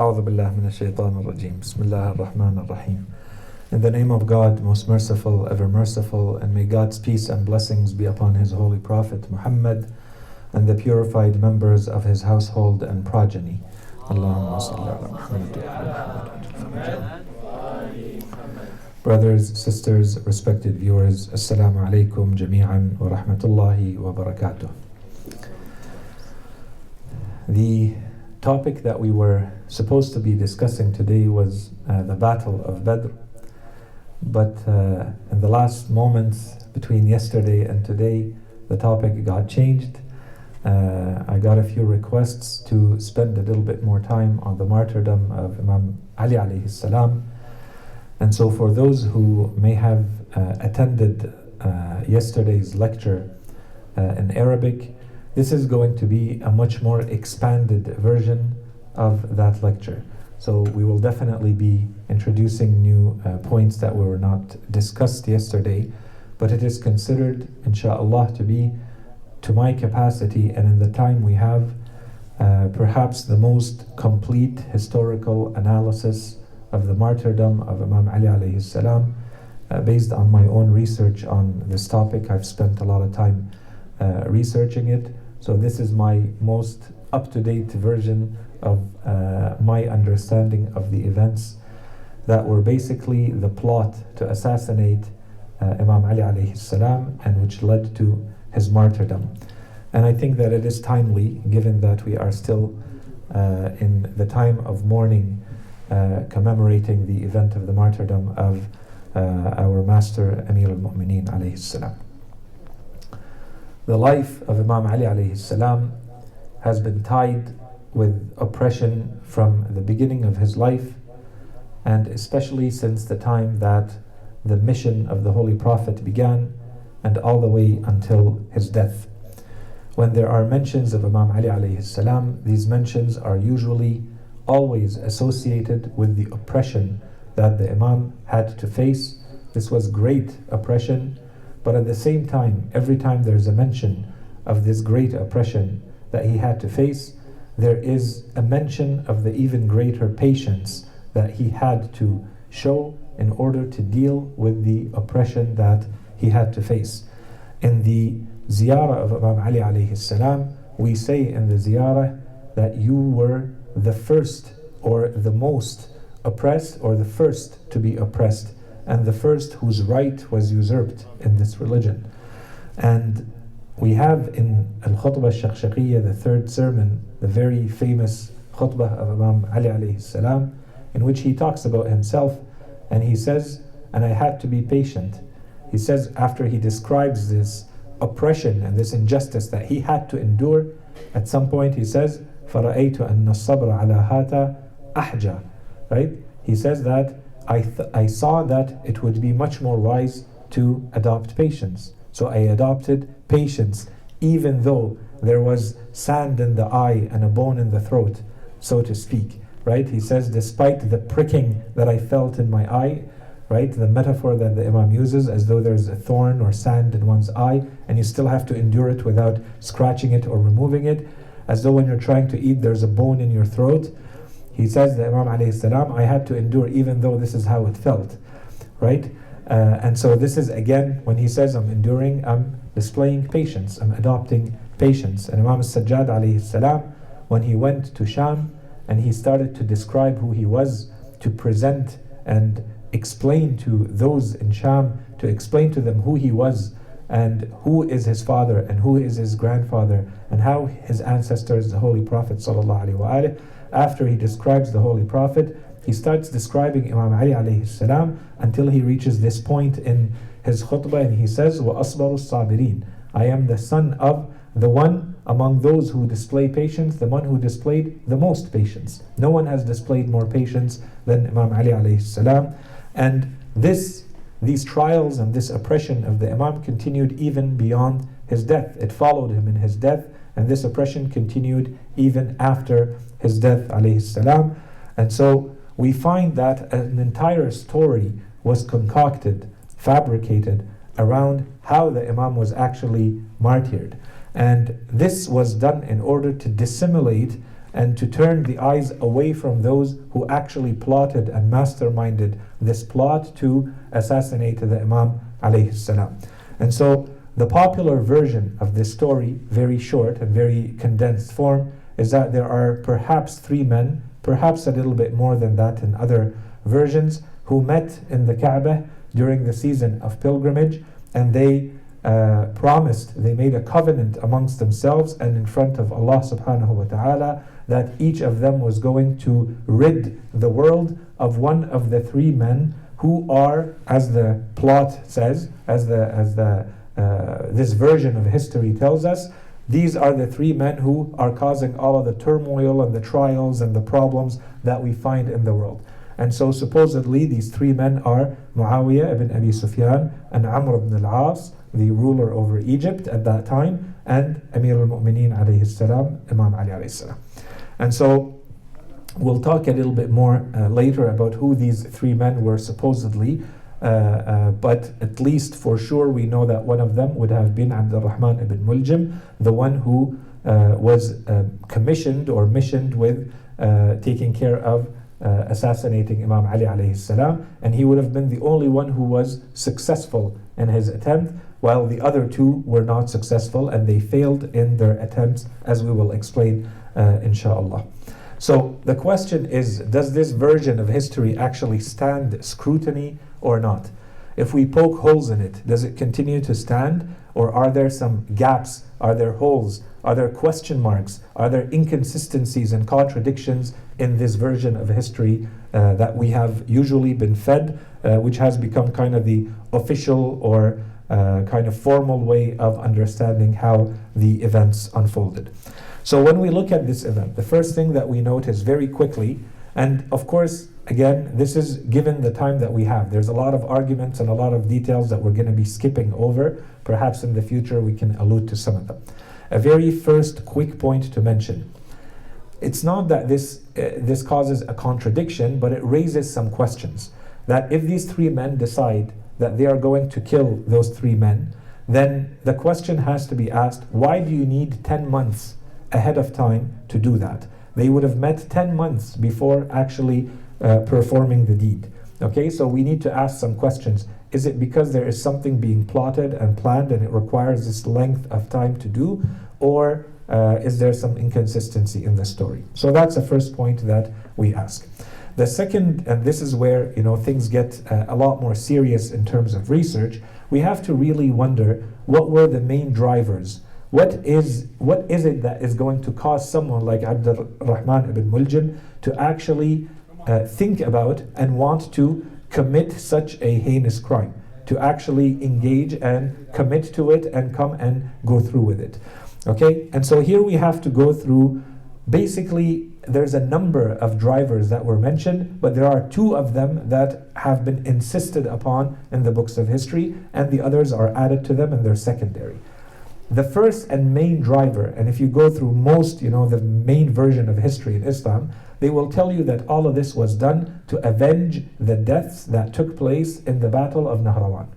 أعوذ بالله من الشيطان الرجيم. بسم الله الرحمن الرحيم. In the name of God, most merciful, ever merciful, and may God's peace and blessings be upon His holy Prophet Muhammad and the purified members of his household and progeny. Allahumma salli ala Muhammad. Brothers, sisters, respected viewers, Assalamu alaikum jami'an wa rahmatullahi wa barakatuh. The topic that we were supposed to be discussing today was the Battle of Badr, but in the last moments between yesterday and today, the topic got changed. I got a few requests to spend a little bit more time on the martyrdom of Imam Ali alayhi salam, and so for those who may have attended yesterday's lecture in Arabic, this is going to be a much more expanded version of that lecture. So we will definitely be introducing new points that were not discussed yesterday, but it is considered, inshallah, to be, to my capacity and in the time we have, perhaps the most complete historical analysis of the martyrdom of Imam Ali alayhi salam, based on my own research on this topic. I've spent a lot of time researching it. So this is my most up-to-date version of my understanding of the events that were basically the plot to assassinate Imam Ali alayhi salam, and which led to his martyrdom. And I think that it is timely, given that we are still in the time of mourning, commemorating the event of the martyrdom of our master Ameer al Mumineen alayhi salam. The life of Imam Ali alayhi salam has been tied with oppression from the beginning of his life, and especially since the time that the mission of the Holy Prophet began and all the way until his death. When there are mentions of Imam Ali alayhi salam, these mentions are usually always associated with the oppression that the Imam had to face. This was great oppression, but at the same time, every time there's a mention of this great oppression that he had to face, there is a mention of the even greater patience that he had to show in order to deal with the oppression that he had to face. In the ziyarah of Imam Ali alayhi salam, we say in the ziyarah that you were the first or the most oppressed, or the first to be oppressed, and the first whose right was usurped in this religion. And we have in al-khutbah al-shakhshakhiyya, the third sermon, the very famous khutbah of Imam Ali alayhi salam, in which he talks about himself, and he says, and I had to be patient. He says, after he describes this oppression and this injustice that he had to endure, at some point he says, فَرَأَيْتُ أَنَّ الصَّبْرَ عَلَى هَذَا أَحْجَى. Right? He says that I saw that it would be much more wise to adopt patience. So I adopted patience, even though there was sand in the eye and a bone in the throat, so to speak. Right? He says, despite the pricking that I felt in my eye, right? The metaphor that the Imam uses, as though there's a thorn or sand in one's eye, and you still have to endure it without scratching it or removing it, as though when you're trying to eat, there's a bone in your throat. He says, the Imam alayhi salam, I had to endure even though this is how it felt, right? And so this is, again, when he says I'm enduring, I'm displaying patience, I'm adopting patience. And Imam al-Sajjad alayhi salam, when he went to Sham and he started to describe who he was, to present and explain to those in Sham, to explain to them who he was and who is his father and who is his grandfather and how his ancestors, the Holy Prophet sallallahu alaihi wasallam. After he describes the Holy Prophet, he starts describing Imam Ali alayhi salam until he reaches this point in his khutbah, and he says, وَأَصْبَرُ الصَّابِرِينَ, I am the son of the one among those who display patience, the one who displayed the most patience. No one has displayed more patience than Imam Ali alayhi salam. And these trials and this oppression of the Imam continued even beyond his death. It followed him in his death, and this oppression continued even after his death alayhi salam. And so we find that an entire story was concocted, fabricated around how the Imam was actually martyred. And this was done in order to dissimulate and to turn the eyes away from those who actually plotted and masterminded this plot to assassinate the Imam alayhi salam. And so the popular version of this story, very short and very condensed form, is that there are perhaps 3 men, perhaps a little bit more than that in other versions, who met in the Kaaba during the season of pilgrimage, and they promised, they made a covenant amongst themselves and in front of Allah subhanahu wa ta'ala that each of them was going to rid the world of one of the 3 men who are, as the plot says, as this version of history tells us, these are the 3 men who are causing all of the turmoil and the trials and the problems that we find in the world. And so supposedly these 3 men are Muawiyah ibn Abi Sufyan and Amr ibn al-As, the ruler over Egypt at that time, and Ameer al Mumineen alayhi salam, Imam Ali alayhi salam. And so we'll talk a little bit more later about who these 3 men were supposedly, but at least for sure we know that one of them would have been Abd al-Rahman ibn Muljim, the one who was commissioned or missioned with taking care of assassinating Imam Ali alayhi salam, and he would have been the only one who was successful in his attempt, while the other 2 were not successful and they failed in their attempts, as we will explain inshallah. So the question is, does this version of history actually stand scrutiny or not? If we poke holes in it, does it continue to stand, or are there some gaps? Are there holes? Are there question marks? Are there inconsistencies and contradictions in this version of history that we have usually been fed, which has become kind of the official or kind of formal way of understanding how the events unfolded? So when we look at this event, the first thing that we notice very quickly, and of course, again, this is given the time that we have. There's a lot of arguments and a lot of details that we're going to be skipping over. Perhaps in the future we can allude to some of them. A very first quick point to mention. It's not that this causes a contradiction, but it raises some questions. That if these 3 men decide that they are going to kill those 3 men, then the question has to be asked, why do you need 10 months ahead of time to do that? They would have met 10 months before actually performing the deed. Okay, so we need to ask some questions. Is it because there is something being plotted and planned and it requires this length of time to do, or is there some inconsistency in the story? So that's the first point that we ask. The second, and this is where things get a lot more serious in terms of research, we have to really wonder, what were the main drivers? What is it that is going to cause someone like Abd al-Rahman ibn Muljim to actually think about and want to commit such a heinous crime, to actually engage and commit to it and come and go through with it? Okay, and so here we have to go through, basically there's a number of drivers that were mentioned, but there are 2 of them that have been insisted upon in the books of history, and the others are added to them and they're secondary. The first and main driver, and if you go through most, the main version of history in Islam, they will tell you that all of this was done to avenge the deaths that took place in the Battle of Nahrawan.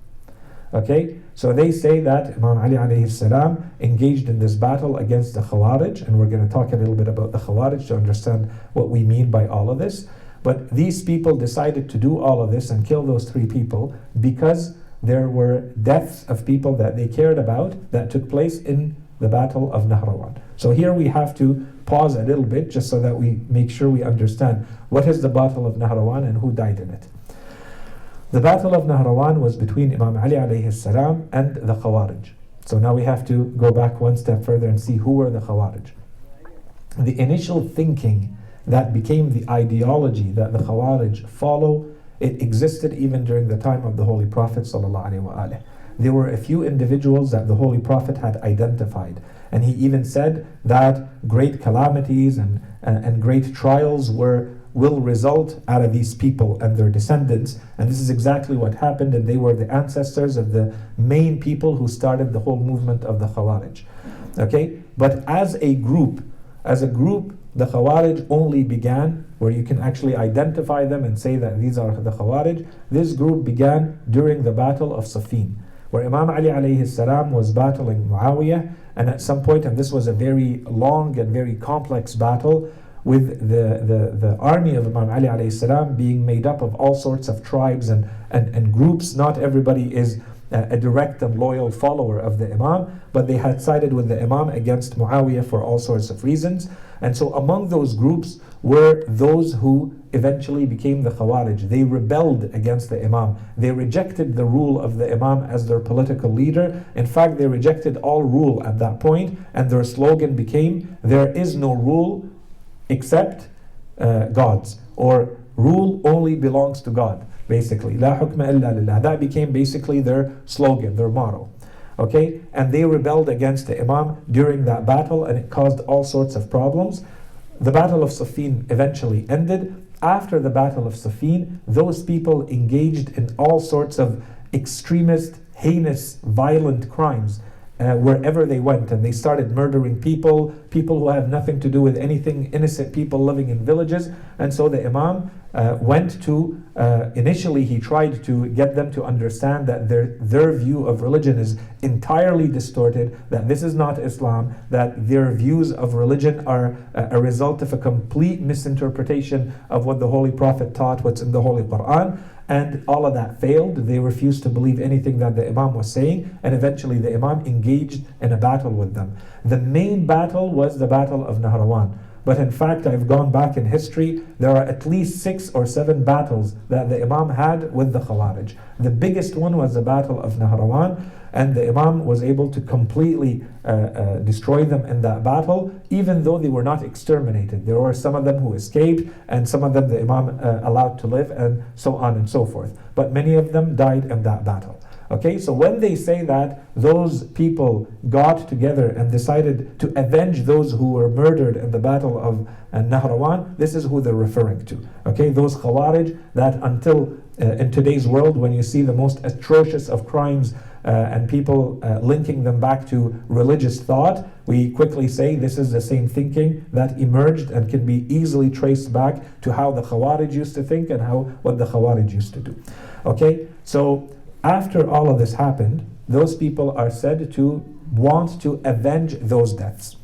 Okay, so they say that Imam Ali alayhi salam engaged in this battle against the Khawarij, and we're going to talk a little bit about the Khawarij to understand what we mean by all of this. But these people decided to do all of this and kill those 3 people because there were deaths of people that they cared about that took place in the Battle of Nahrawan. So here we have to pause a little bit just so that we make sure we understand what is the Battle of Nahrawan and who died in it. The Battle of Nahrawan was between Imam Ali alayhi salam and the Khawarij. So now we have to go back one step further and see who were the Khawarij. The initial thinking that became the ideology that the Khawarij follow, it existed even during the time of the Holy Prophet ﷺ. There were a few individuals that the Holy Prophet had identified, and he even said that great calamities and great trials will result out of these people and their descendants, and this is exactly what happened, and they were the ancestors of the main people who started the whole movement of the Khawarij. Okay, but as a group, the Khawarij only began, where you can actually identify them and say that these are the Khawarij. This group began during the Battle of Siffin, where Imam Ali alayhi salam was battling Muawiyah, and at some point, and this was a very long and very complex battle, with the army of Imam Ali alayhi salam being made up of all sorts of tribes and groups. Not everybody is a direct and loyal follower of the Imam, but they had sided with the Imam against Muawiyah for all sorts of reasons. And so among those groups were those who eventually became the Khawarij. They rebelled against the Imam. They rejected the rule of the Imam as their political leader. In fact, they rejected all rule at that point, and their slogan became, "There is no rule except God's," or "Rule only belongs to God." Basically, "La hukma illa lillah." That became basically their slogan, their motto. Okay, and they rebelled against the Imam during that battle, and it caused all sorts of problems. The Battle of Siffin eventually ended. After the Battle of Siffin, those people engaged in all sorts of extremist, heinous, violent crimes wherever they went, and they started murdering people who have nothing to do with anything, innocent people living in villages. And so the Imam went to, initially he tried to get them to understand that their view of religion is entirely distorted, that this is not Islam, that their views of religion are a result of a complete misinterpretation of what the Holy Prophet taught, what's in the Holy Quran. And all of that failed. They refused to believe anything that the Imam was saying, and eventually the Imam engaged in a battle with them. The main battle was the Battle of Nahrawan. But in fact, I've gone back in history, there are at least 6 or 7 battles that the Imam had with the Khawarij. The biggest one was the Battle of Nahrawan, and the Imam was able to completely destroy them in that battle, even though they were not exterminated. There were some of them who escaped, and some of them the Imam allowed to live, and so on and so forth. But many of them died in that battle. Okay, so when they say that those people got together and decided to avenge those who were murdered in the Battle of Nahrawan, this is who they're referring to. Okay, those Khawarij that until in today's world, when you see the most atrocious of crimes and people linking them back to religious thought, we quickly say this is the same thinking that emerged and can be easily traced back to how the Khawarij used to think and what the Khawarij used to do. Okay, so after all of this happened, those people are said to want to avenge those deaths.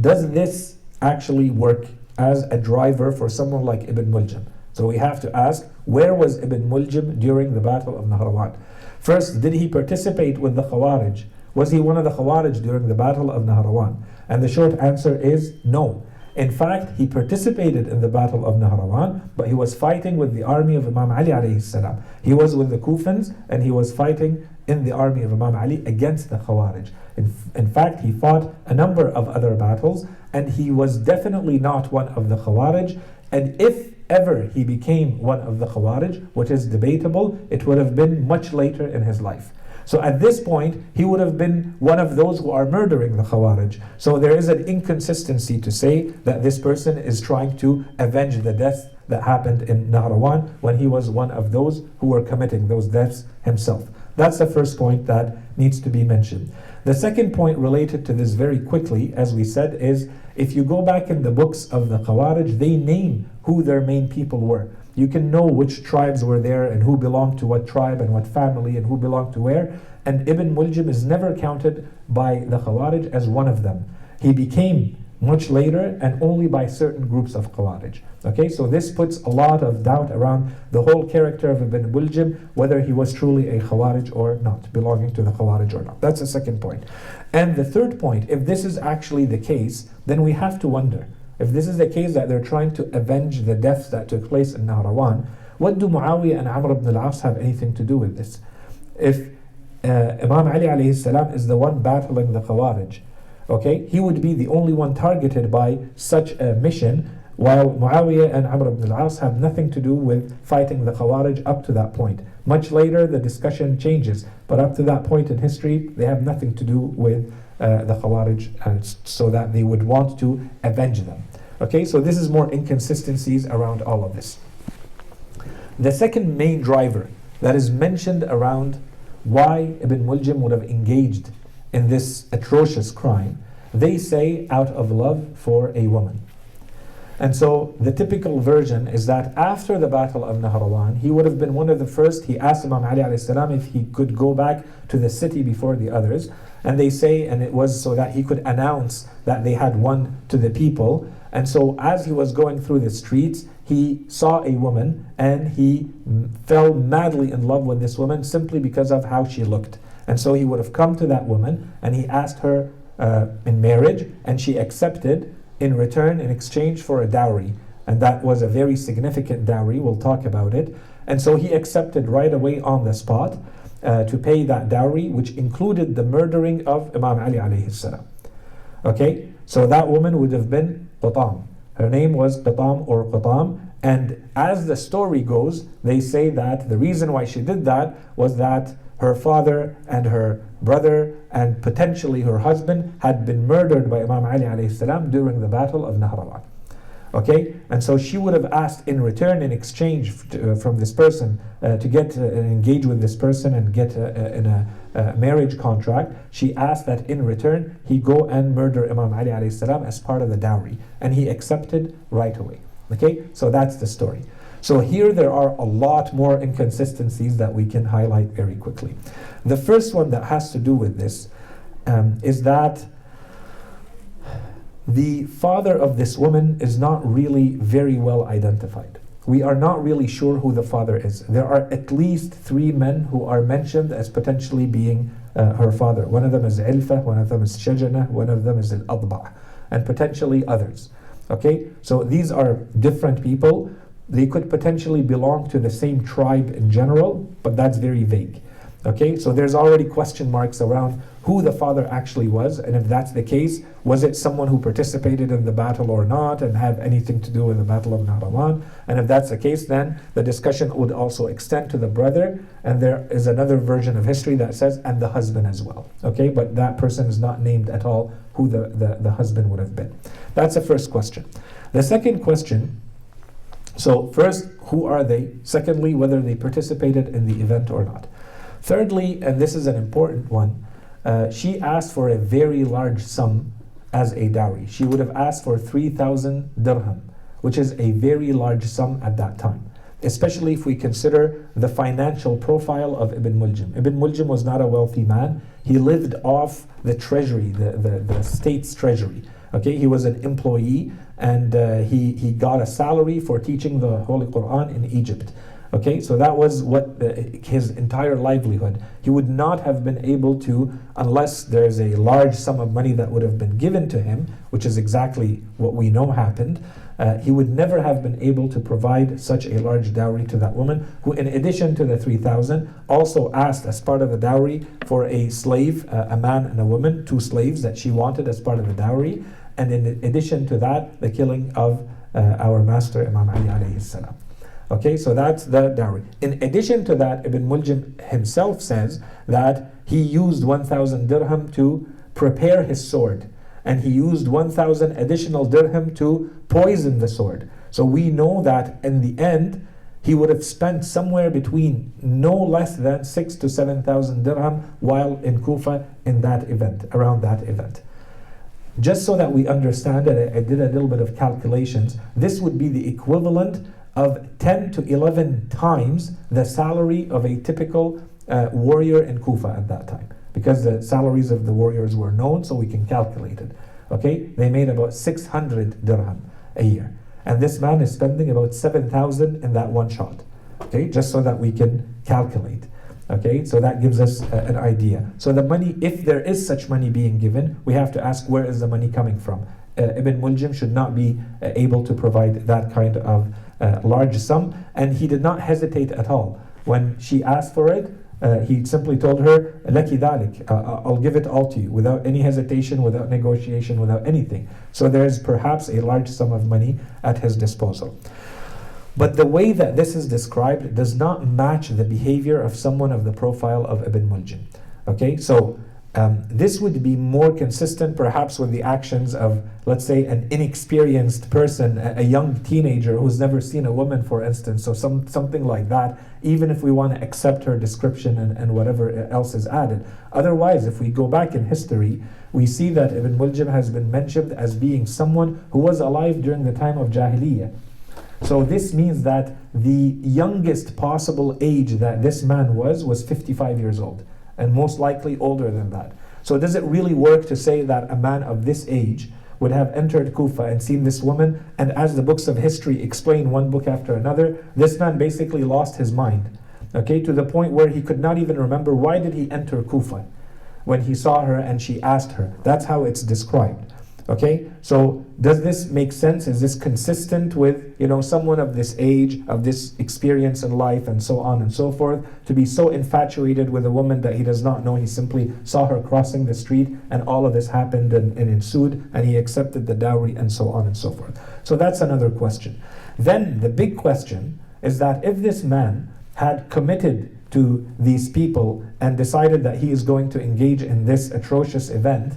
Does this actually work as a driver for someone like Ibn Muljam? So we have to ask, where was Ibn Muljam during the Battle of Nahrawan? First, did he participate with the Khawarij? Was he one of the Khawarij during the Battle of Nahrawan? And the short answer is no. In fact, he participated in the Battle of Nahrawan, but he was fighting with the army of Imam Ali alayhi salam. He was with the Kufans, and he was fighting in the army of Imam Ali against the Khawarij. In fact, he fought a number of other battles, and he was definitely not one of the Khawarij. And if ever he became one of the Khawarij, which is debatable, it would have been much later in his life. So at this point, he would have been one of those who are murdering the Khawarij. So there is an inconsistency to say that this person is trying to avenge the deaths that happened in Nahrawan when he was one of those who were committing those deaths himself. That's the first point that needs to be mentioned. The second point related to this very quickly, as we said, is if you go back in the books of the Khawarij, they name who their main people were. You can know which tribes were there and who belonged to what tribe and what family and who belonged to where. And Ibn Muljam is never counted by the Khawarij as one of them. He became much later and only by certain groups of Khawarij. Okay, so this puts a lot of doubt around the whole character of Ibn Muljam, whether he was truly a Khawarij or not, belonging to the Khawarij or not. That's the second point. And the third point, if this is actually the case, then we have to wonder, if this is the case that they're trying to avenge the deaths that took place in Nahrawan, what do Muawiyah and Amr ibn al-As have anything to do with this? If Imam Ali alayhi salam is the one battling the Khawarij, okay, he would be the only one targeted by such a mission, while Muawiyah and Amr ibn al-As have nothing to do with fighting the Khawarij up to that point. Much later the discussion changes, but up to that point in history they have nothing to do with the Khawarij, so that they would want to avenge them. Okay, so this is more inconsistencies around all of this. The second main driver that is mentioned around why Ibn Muljam would have engaged in this atrocious crime, they say out of love for a woman. And so the typical version is that after the Battle of Nahrawan, he would have been one of the first. He asked Imam Ali alayhi salam if he could go back to the city before the others. And they say, and it was so that he could announce that they had won to the people. And so as he was going through the streets, he saw a woman and he fell madly in love with this woman simply because of how she looked. And so he would have come to that woman and he asked her in marriage, and she accepted in return in exchange for a dowry. And that was a very significant dowry, we'll talk about it. And so he accepted right away on the spot to pay that dowry, which included the murdering of Imam Ali alayhi salam. Okay, so that woman would have been Qatam. Her name was Qatam or Qatam. And as the story goes, they say that the reason why she did that was that her father and her brother and potentially her husband had been murdered by Imam Ali alayhi salam during the battle of Nahrawan. Okay, and so she would have asked in return, in exchange from this person, to get engage with this person and get in a marriage contract. She asked that in return he go and murder Imam Ali alayhi salam as part of the dowry, and he accepted right away. Okay, so that's the story. So here there are a lot more inconsistencies that we can highlight very quickly. The first one that has to do with this is that the father of this woman is not really very well identified. We are not really sure who the father is. There are at least 3 men who are mentioned as potentially being her father. One of them is Ilfa, one of them is Shajana, one of them is Al-Adba', and potentially others. Okay, so these are different people. They could potentially belong to the same tribe in general, but that's very vague. Okay, so there's already question marks around who the father actually was, and if that's the case, was it someone who participated in the battle or not, and have anything to do with the Battle of Nahrawan? And if that's the case, then the discussion would also extend to the brother, and there is another version of history that says, and the husband as well. Okay, but that person is not named at all who the husband would have been. That's the first question. The second question, so first, who are they? Secondly, whether they participated in the event or not. Thirdly, and this is an important one, she asked for a very large sum as a dowry. She would have asked for 3,000 dirham, which is a very large sum at that time, especially if we consider the financial profile of Ibn Muljim. Ibn Muljim was not a wealthy man. He lived off the treasury, the state's treasury. Okay, he was an employee, and he got a salary for teaching the Holy Quran in Egypt. Okay, so that was what his entire livelihood. He would not have been able to, unless there's a large sum of money that would have been given to him, which is exactly what we know happened. He would never have been able to provide such a large dowry to that woman, who in addition to the 3,000 also asked as part of the dowry for a slave, a man and a woman, 2 slaves that she wanted as part of the dowry, and in addition to that, the killing of our master Imam Ali alayhi salam. Okay, so that's the dowry. In addition to that, Ibn Muljim himself says that he used 1,000 dirham to prepare his sword, and he used 1,000 additional dirham to poison the sword. So we know that in the end, he would have spent somewhere between no less than 6,000 to 7,000 dirham while in Kufa in that event, around that event. Just so that we understand it, I did a little bit of calculations. This would be the equivalent of 10 to 11 times the salary of a typical warrior in Kufa at that time, because the salaries of the warriors were known, so we can calculate it. Okay, they made about 600 dirham a year, and this man is spending about 7,000 in that one shot. Okay, just so that we can calculate. Okay, so that gives us an idea. So the money, if there is such money being given, we have to ask, where is the money coming from? Ibn Muljim should not be able to provide that kind of large sum, and he did not hesitate at all. When she asked for it, he simply told her, Laki dhalik, I'll give it all to you, without any hesitation, without negotiation, without anything. So there is perhaps a large sum of money at his disposal. But the way that this is described does not match the behavior of someone of the profile of Ibn Muljim. Okay, so this would be more consistent perhaps with the actions of, let's say, an inexperienced person, a young teenager who's never seen a woman, for instance, so something like that, even if we want to accept her description and whatever else is added. Otherwise, if we go back in history, we see that Ibn Muljim has been mentioned as being someone who was alive during the time of Jahiliyyah. So this means that the youngest possible age that this man was 55 years old, and most likely older than that. So does it really work to say that a man of this age would have entered Kufa and seen this woman, and as the books of history explain one book after another, this man basically lost his mind, okay, to the point where he could not even remember why did he enter Kufa when he saw her and she asked her. That's how it's described. Okay, so does this make sense? Is this consistent with, someone of this age, of this experience in life, and so on and so forth, to be so infatuated with a woman that he does not know? He simply saw her crossing the street, and all of this happened and ensued, and he accepted the dowry, and so on and so forth. So that's another question. Then the big question is that if this man had committed to these people and decided that he is going to engage in this atrocious event,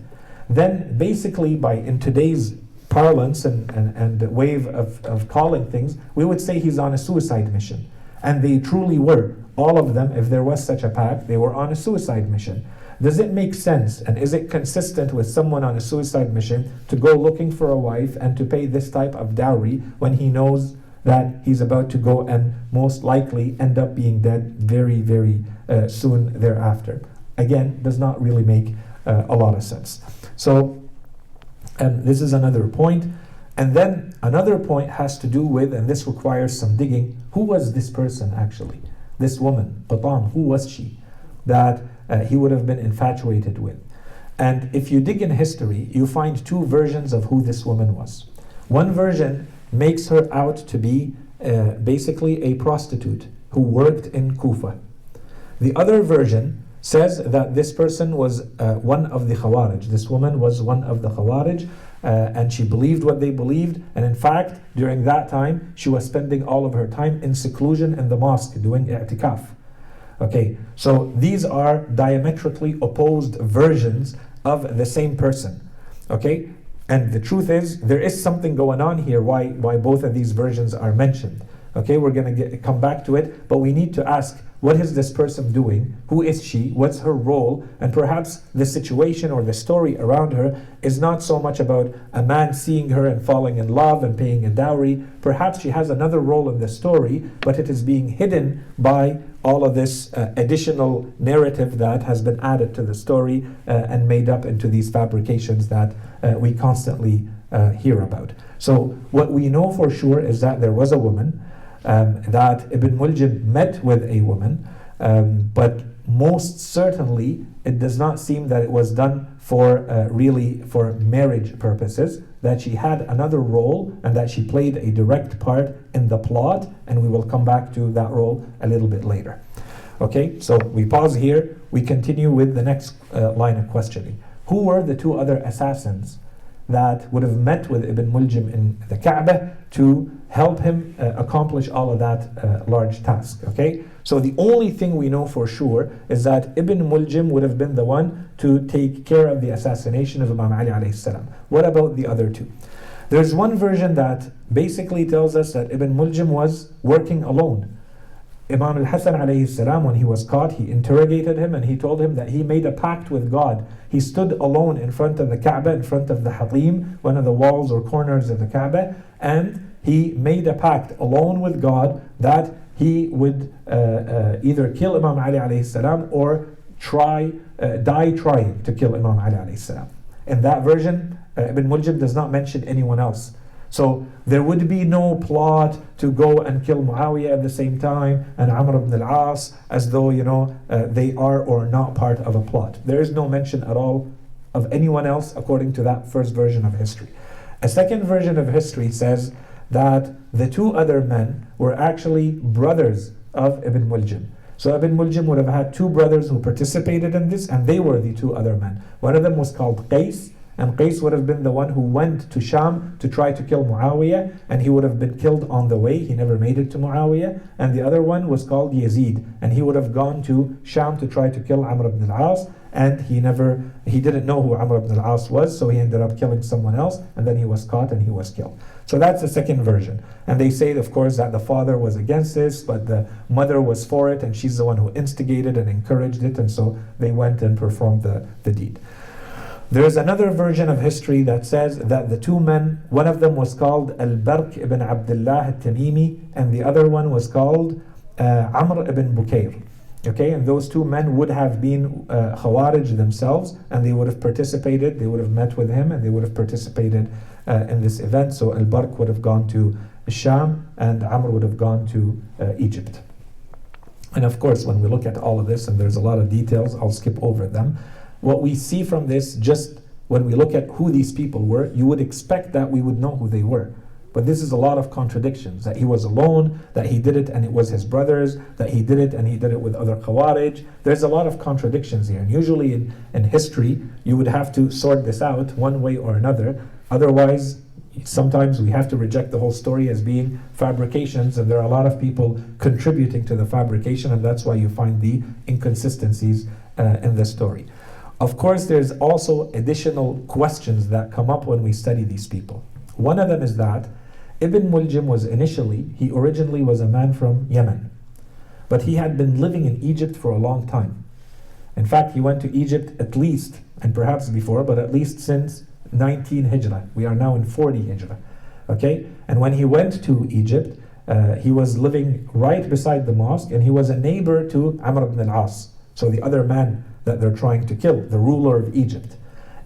then basically in today's parlance and wave of calling things, we would say he's on a suicide mission. And they truly were. All of them, if there was such a pact, they were on a suicide mission. Does it make sense, and is it consistent with someone on a suicide mission to go looking for a wife and to pay this type of dowry when he knows that he's about to go and most likely end up being dead very, very soon thereafter? Again, does not really make a lot of sense. So, and this is another point. And then another point has to do with, and this requires some digging, who was this person actually? This woman, Batam, who was she that he would have been infatuated with? And if you dig in history, you find two versions of who this woman was. One version makes her out to be basically a prostitute who worked in Kufa. The other version says that this person was one of the Khawarij. This woman was one of the Khawarij, and she believed what they believed, and in fact, during that time, she was spending all of her time in seclusion in the mosque, doing i'tikaf. Okay, so these are diametrically opposed versions of the same person. Okay, and the truth is, there is something going on here why both of these versions are mentioned. Okay, we're going to come back to it, but we need to ask, what is this person doing? Who is she? What's her role? And perhaps the situation or the story around her is not so much about a man seeing her and falling in love and paying a dowry. Perhaps she has another role in the story, but it is being hidden by all of this additional narrative that has been added to the story and made up into these fabrications that we constantly hear about. So what we know for sure is that there was a woman, that Ibn Muljim met with a woman, but most certainly it does not seem that it was done for really for marriage purposes, that she had another role and that she played a direct part in the plot, and we will come back to that role a little bit later. Okay, so we pause here, we continue with the next line of questioning. Who were the two other assassins that would have met with Ibn Muljim in the Kaaba to help him accomplish all of that large task? Okay, so the only thing we know for sure is that Ibn Muljim would have been the one to take care of the assassination of Imam Ali alayhi salam. What about the other two? There's one version that basically tells us that Ibn Muljim was working alone. Imam al alayhi salam, when he was caught, he interrogated him and he told him that he made a pact with God. He stood alone in front of the Kaaba, in front of the Hatim, one of the walls or corners of the Kaaba, and he made a pact alone with God that he would either kill Imam Ali alayhi salam or die trying to kill Imam Ali alayhi salam. In that version, Ibn Muljim does not mention anyone else. So there would be no plot to go and kill Muawiyah at the same time and Amr ibn al-As, as though they are or not part of a plot. There is no mention at all of anyone else according to that first version of history. A second version of history says that the two other men were actually brothers of Ibn Muljim. So Ibn Muljim would have had two brothers who participated in this, and they were the two other men. One of them was called Qais, and Qais would have been the one who went to Sham to try to kill Muawiyah, and he would have been killed on the way. He never made it to Muawiyah. And the other one was called Yazid, and he would have gone to Sham to try to kill Amr ibn al-As, and he didn't know who Amr ibn al-As was, so he ended up killing someone else, and then he was caught and he was killed. So that's the second version. And they say, of course, that the father was against this, but the mother was for it, and she's the one who instigated and encouraged it, and so they went and performed the deed. There is another version of history that says that the two men, one of them was called Al-Barq ibn Abdullah al-Tamimi, and the other one was called Amr ibn Bukayr. Okay, and those two men would have been Khawarij themselves, and they would have participated, they would have met with him, and they would have participated in this event. So Al-Barq would have gone to Sham, and Amr would have gone to Egypt. And of course, when we look at all of this, and there's a lot of details, I'll skip over them. What we see from this, just when we look at who these people were, you would expect that we would know who they were. But this is a lot of contradictions, that he was alone, that he did it and it was his brothers, that he did it and he did it with other Khawarij. There's a lot of contradictions here. And usually in history, you would have to sort this out one way or another. Otherwise, sometimes we have to reject the whole story as being fabrications, and there are a lot of people contributing to the fabrication, and that's why you find the inconsistencies in the story. Of course, there's also additional questions that come up when we study these people. One of them is that Ibn Muljim he originally was a man from Yemen, but he had been living in Egypt for a long time. In fact, he went to Egypt at least, and perhaps before, but at least since 19 Hijrah. We are now in 40 Hijrah. Okay? And when he went to Egypt, he was living right beside the mosque, and he was a neighbor to Amr ibn al-As, so the other man that they're trying to kill, the ruler of Egypt.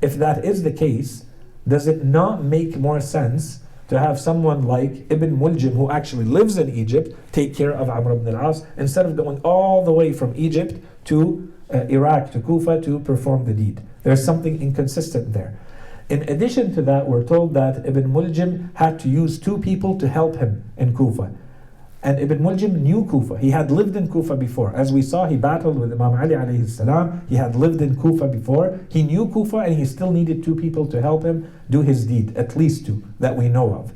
If that is the case, does it not make more sense to have someone like Ibn Muljim, who actually lives in Egypt, take care of Amr ibn al-As, instead of going all the way from Egypt to Iraq, to Kufa, to perform the deed? There's something inconsistent there. In addition to that, we're told that Ibn Muljim had to use two people to help him in Kufa. And Ibn Muljim knew Kufa. He had lived in Kufa before. As we saw, he battled with Imam Ali alayhi salam. He had lived in Kufa before. He knew Kufa, and he still needed two people to help him do his deed, at least two that we know of.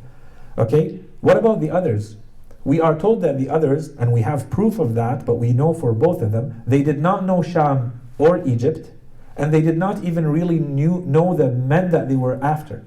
Okay? What about the others? We are told that the others, and we have proof of that, but we know for both of them, they did not know Sham or Egypt, and they did not even really know the men that they were after.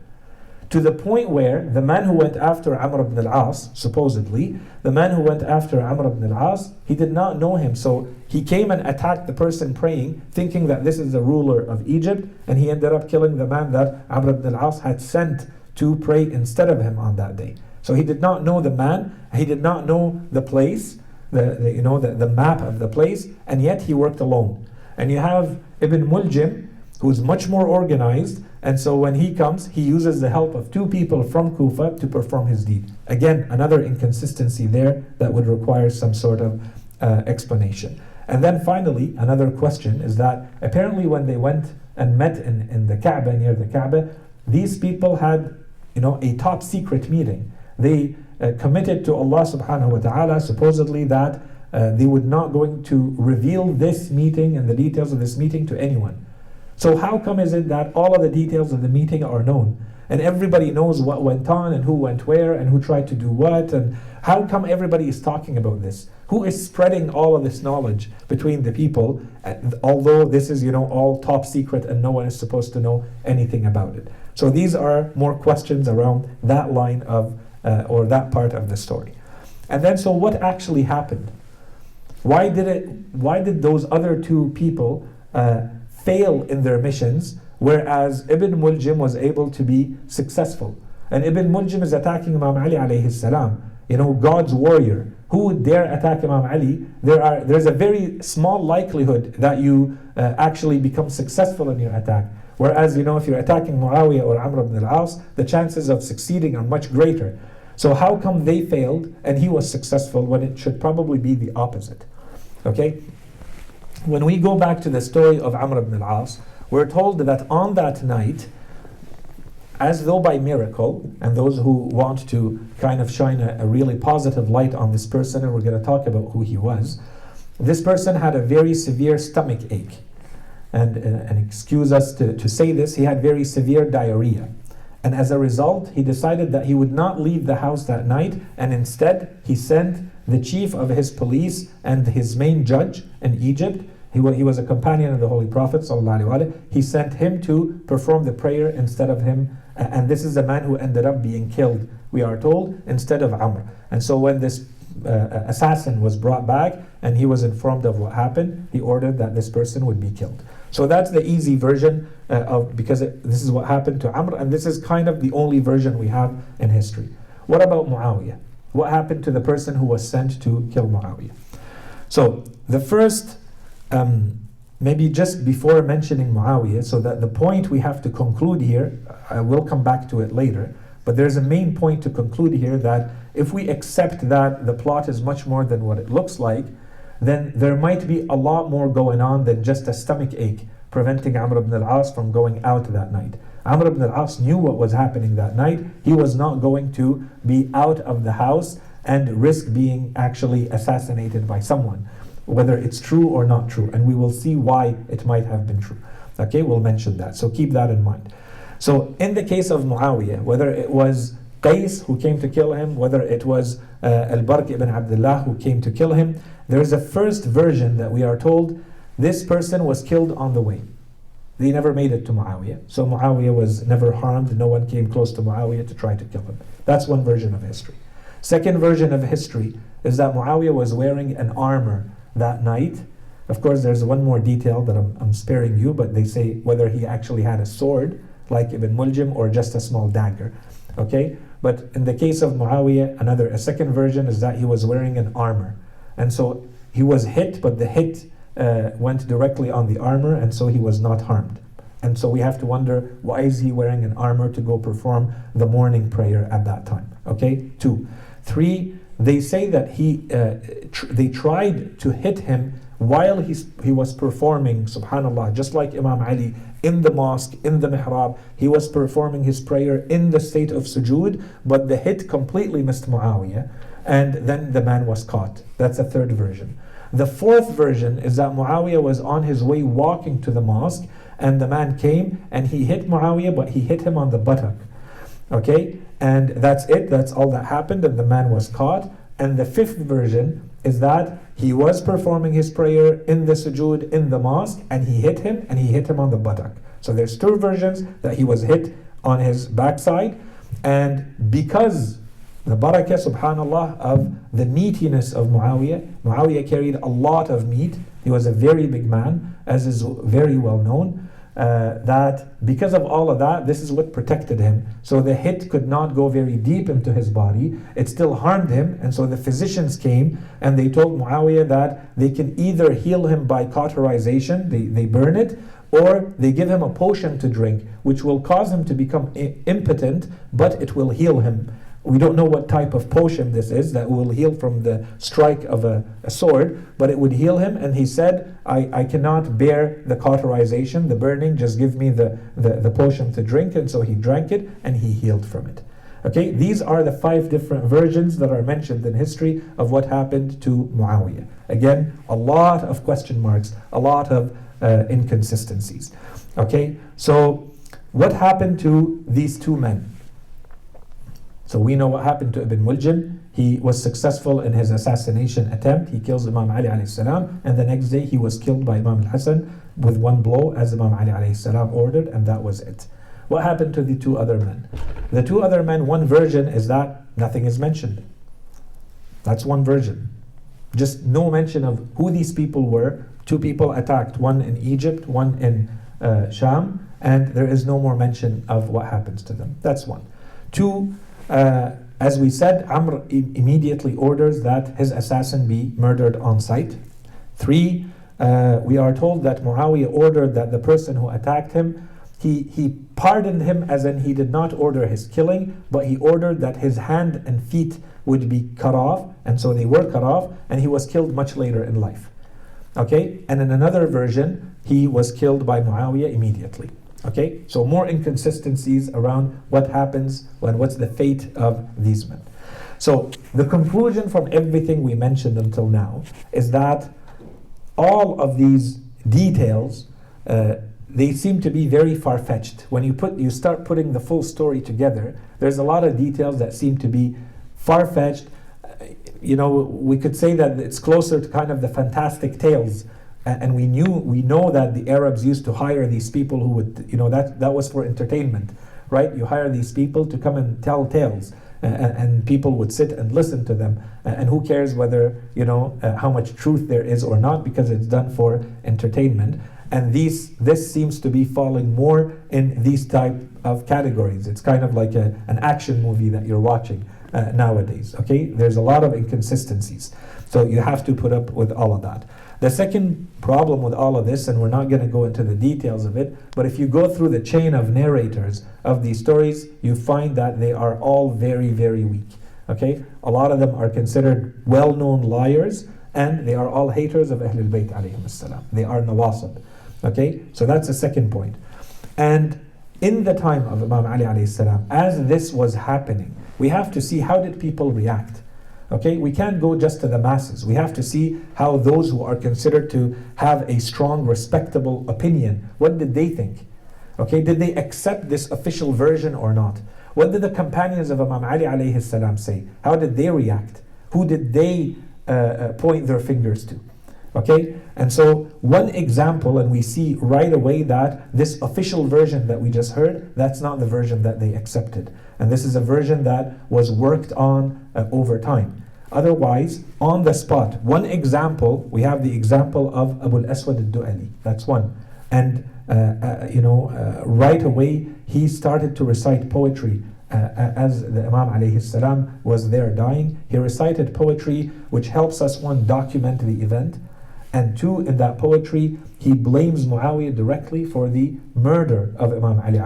To the point where the man who went after Amr ibn al-As, supposedly, the man who went after Amr ibn al-As, he did not know him. So he came and attacked the person praying, thinking that this is the ruler of Egypt, and he ended up killing the man that Amr ibn al-As had sent to pray instead of him on that day. So he did not know the man, he did not know the place, the map of the place, and yet he worked alone. And you have Ibn Muljim, who's much more organized, and so when he comes, he uses the help of two people from Kufa to perform his deed. Again, another inconsistency there that would require some sort of explanation. And then finally, another question is that apparently when they went and met in the Kaaba, near the Kaaba, these people had a top secret meeting. They committed to Allah subhanahu wa ta'ala, supposedly, that they would not going to reveal this meeting and the details of this meeting to anyone. So how come is it that all of the details of the meeting are known, and everybody knows what went on and who went where and who tried to do what, and how come everybody is talking about this? Who is spreading all of this knowledge between the people, although this is all top secret and no one is supposed to know anything about it? So these are more questions around that line of or that part of the story. And then, so what actually happened? Why did those other two people fail in their missions, whereas Ibn Muljim was able to be successful? And Ibn Muljim is attacking Imam Ali alayhi salam, God's warrior. Who would dare attack Imam Ali? There's a very small likelihood that you actually become successful in your attack. Whereas, if you're attacking Muawiyah or Amr ibn al-As, the chances of succeeding are much greater. So how come they failed and he was successful when it should probably be the opposite? Okay? When we go back to the story of Amr ibn al-As, we're told that on that night, as though by miracle, and those who want to kind of shine a really positive light on this person, and we're going to talk about who he was, this person had a very severe stomach ache. And excuse us to say this, he had very severe diarrhea. And as a result, he decided that he would not leave the house that night, and instead he sent the chief of his police and his main judge in Egypt. He was a companion of the Holy Prophet ﷺ. He sent him to perform the prayer instead of him, and this is the man who ended up being killed, we are told, instead of Amr. And so when this assassin was brought back and he was informed of what happened, he ordered that this person would be killed. So that's the easy version because this is what happened to Amr, and this is kind of the only version we have in history. What about Muawiyah? What happened to the person who was sent to kill Muawiyah? So the first maybe just before mentioning Muawiyah, so that the point we have to conclude here, I will come back to it later, but there's a main point to conclude here, that if we accept that the plot is much more than what it looks like, then there might be a lot more going on than just a stomach ache preventing Amr ibn al-As from going out that night. Amr ibn al-As knew what was happening that night. He was not going to be out of the house and risk being actually assassinated by someone, whether it's true or not true. And we will see why it might have been true. Okay, we'll mention that. So keep that in mind. So in the case of Muawiyah, whether it was Qais who came to kill him, whether it was Al-Barq ibn Abdullah who came to kill him, there is a first version that we are told this person was killed on the way. They never made it to Muawiyah. So Muawiyah was never harmed. No one came close to Muawiyah to try to kill him. That's one version of history. Second version of history is that Muawiyah was wearing an armor that night. Of course, there's one more detail that I'm sparing you, but they say whether he actually had a sword like Ibn Muljim or just a small dagger. Okay? But in the case of Muawiyah, a second version is that he was wearing an armor. And so he was hit, but the hit went directly on the armor, and so he was not harmed. And so we have to wonder, why is he wearing an armor to go perform the morning prayer at that time? Okay, 2. 3, they say that they tried to hit him while he was performing, subhanallah, just like Imam Ali in the mosque, in the mihrab, he was performing his prayer in the state of sujood, but the hit completely missed Muawiyah, and then the man was caught. That's a third version. The fourth version is that Muawiyah was on his way walking to the mosque, and the man came and he hit Muawiyah, but he hit him on the buttock. Okay? And that's it, that's all that happened, and the man was caught. And the fifth version is that he was performing his prayer in the sujood in the mosque, and he hit him on the buttock. So there's two versions, that he was hit on his backside, and because the barakah, subhanallah, of the meatiness of Muawiyah carried a lot of meat. He was a very big man, as is very well known. That because of all of that, this is what protected him. So the hit could not go very deep into his body. It still harmed him, and so the physicians came and they told Muawiyah that they can either heal him by cauterization, they burn it, or they give him a potion to drink, which will cause him to become impotent, but it will heal him. We don't know what type of potion this is that will heal from the strike of a sword, but it would heal him. And he said, I cannot bear the cauterization, the burning, just give me the potion to drink. And so he drank it and he healed from it. Okay, these are the 5 different versions that are mentioned in history of what happened to Muawiyah. Again, a lot of question marks, a lot of inconsistencies. Okay, so what happened to these 2 men? So we know what happened to Ibn Muljim. He was successful in his assassination attempt. He kills Imam Ali alayhi salam, and the next day he was killed by Imam al-Hasan with one blow, as Imam Ali alayhi salam ordered, and that was it. What happened to the 2 other men? The 2 other men, one version is that nothing is mentioned. That's one version. Just no mention of who these people were. 2 people attacked, one in Egypt, one in Sham, and there is no more mention of what happens to them. That's one. 2, as we said, Amr immediately orders that his assassin be murdered on sight. 3, we are told that Muawiyah ordered that the person who attacked him, he pardoned him, as in he did not order his killing, but he ordered that his hand and feet would be cut off, and so they were cut off, and he was killed much later in life. Okay, and in another version, he was killed by Muawiyah immediately. Okay, so more inconsistencies around what happens when, what's the fate of these men. So the conclusion from everything we mentioned until now is that all of these details, they seem to be very far-fetched. When you start putting the full story together, there's a lot of details that seem to be far-fetched. We could say that it's closer to kind of the fantastic tales. And we know that the Arabs used to hire these people who would, that was for entertainment, right? You hire these people to come and tell tales, and people would sit and listen to them. And who cares whether, how much truth there is or not, because it's done for entertainment. And this seems to be falling more in these type of categories. It's kind of like an action movie that you're watching. nowadays. Okay, there's a lot of inconsistencies. So you have to put up with all of that. The second problem with all of this, and we're not going to go into the details of it, but if you go through the chain of narrators of these stories, you find that they are all very, very weak. Okay, a lot of them are considered well-known liars, and they are all haters of Ahlul Bayt alayhim as-salam. They are nawasib. Okay, so that's the second point. And in the time of Imam Ali alayhi salam, as this was happening, we have to see how did people react. Okay, we can't go just to the masses. We have to see how those who are considered to have a strong, respectable opinion, what did they think? Okay, did they accept this official version or not? What did the companions of Imam Ali alayhi salam say? How did they react? Who did they point their fingers to? Okay, and so one example, and we see right away that this official version that we just heard, that's not the version that they accepted. And this is a version that was worked on over time. Otherwise, on the spot, one example, we have the example of Abu al-Aswad al-Du'ali. That's one. And, right away, he started to recite poetry as the Imam alayhi salam was there dying. He recited poetry which helps us, one, document the event, and two, in that poetry, he blames Muawiyah directly for the murder of Imam Ali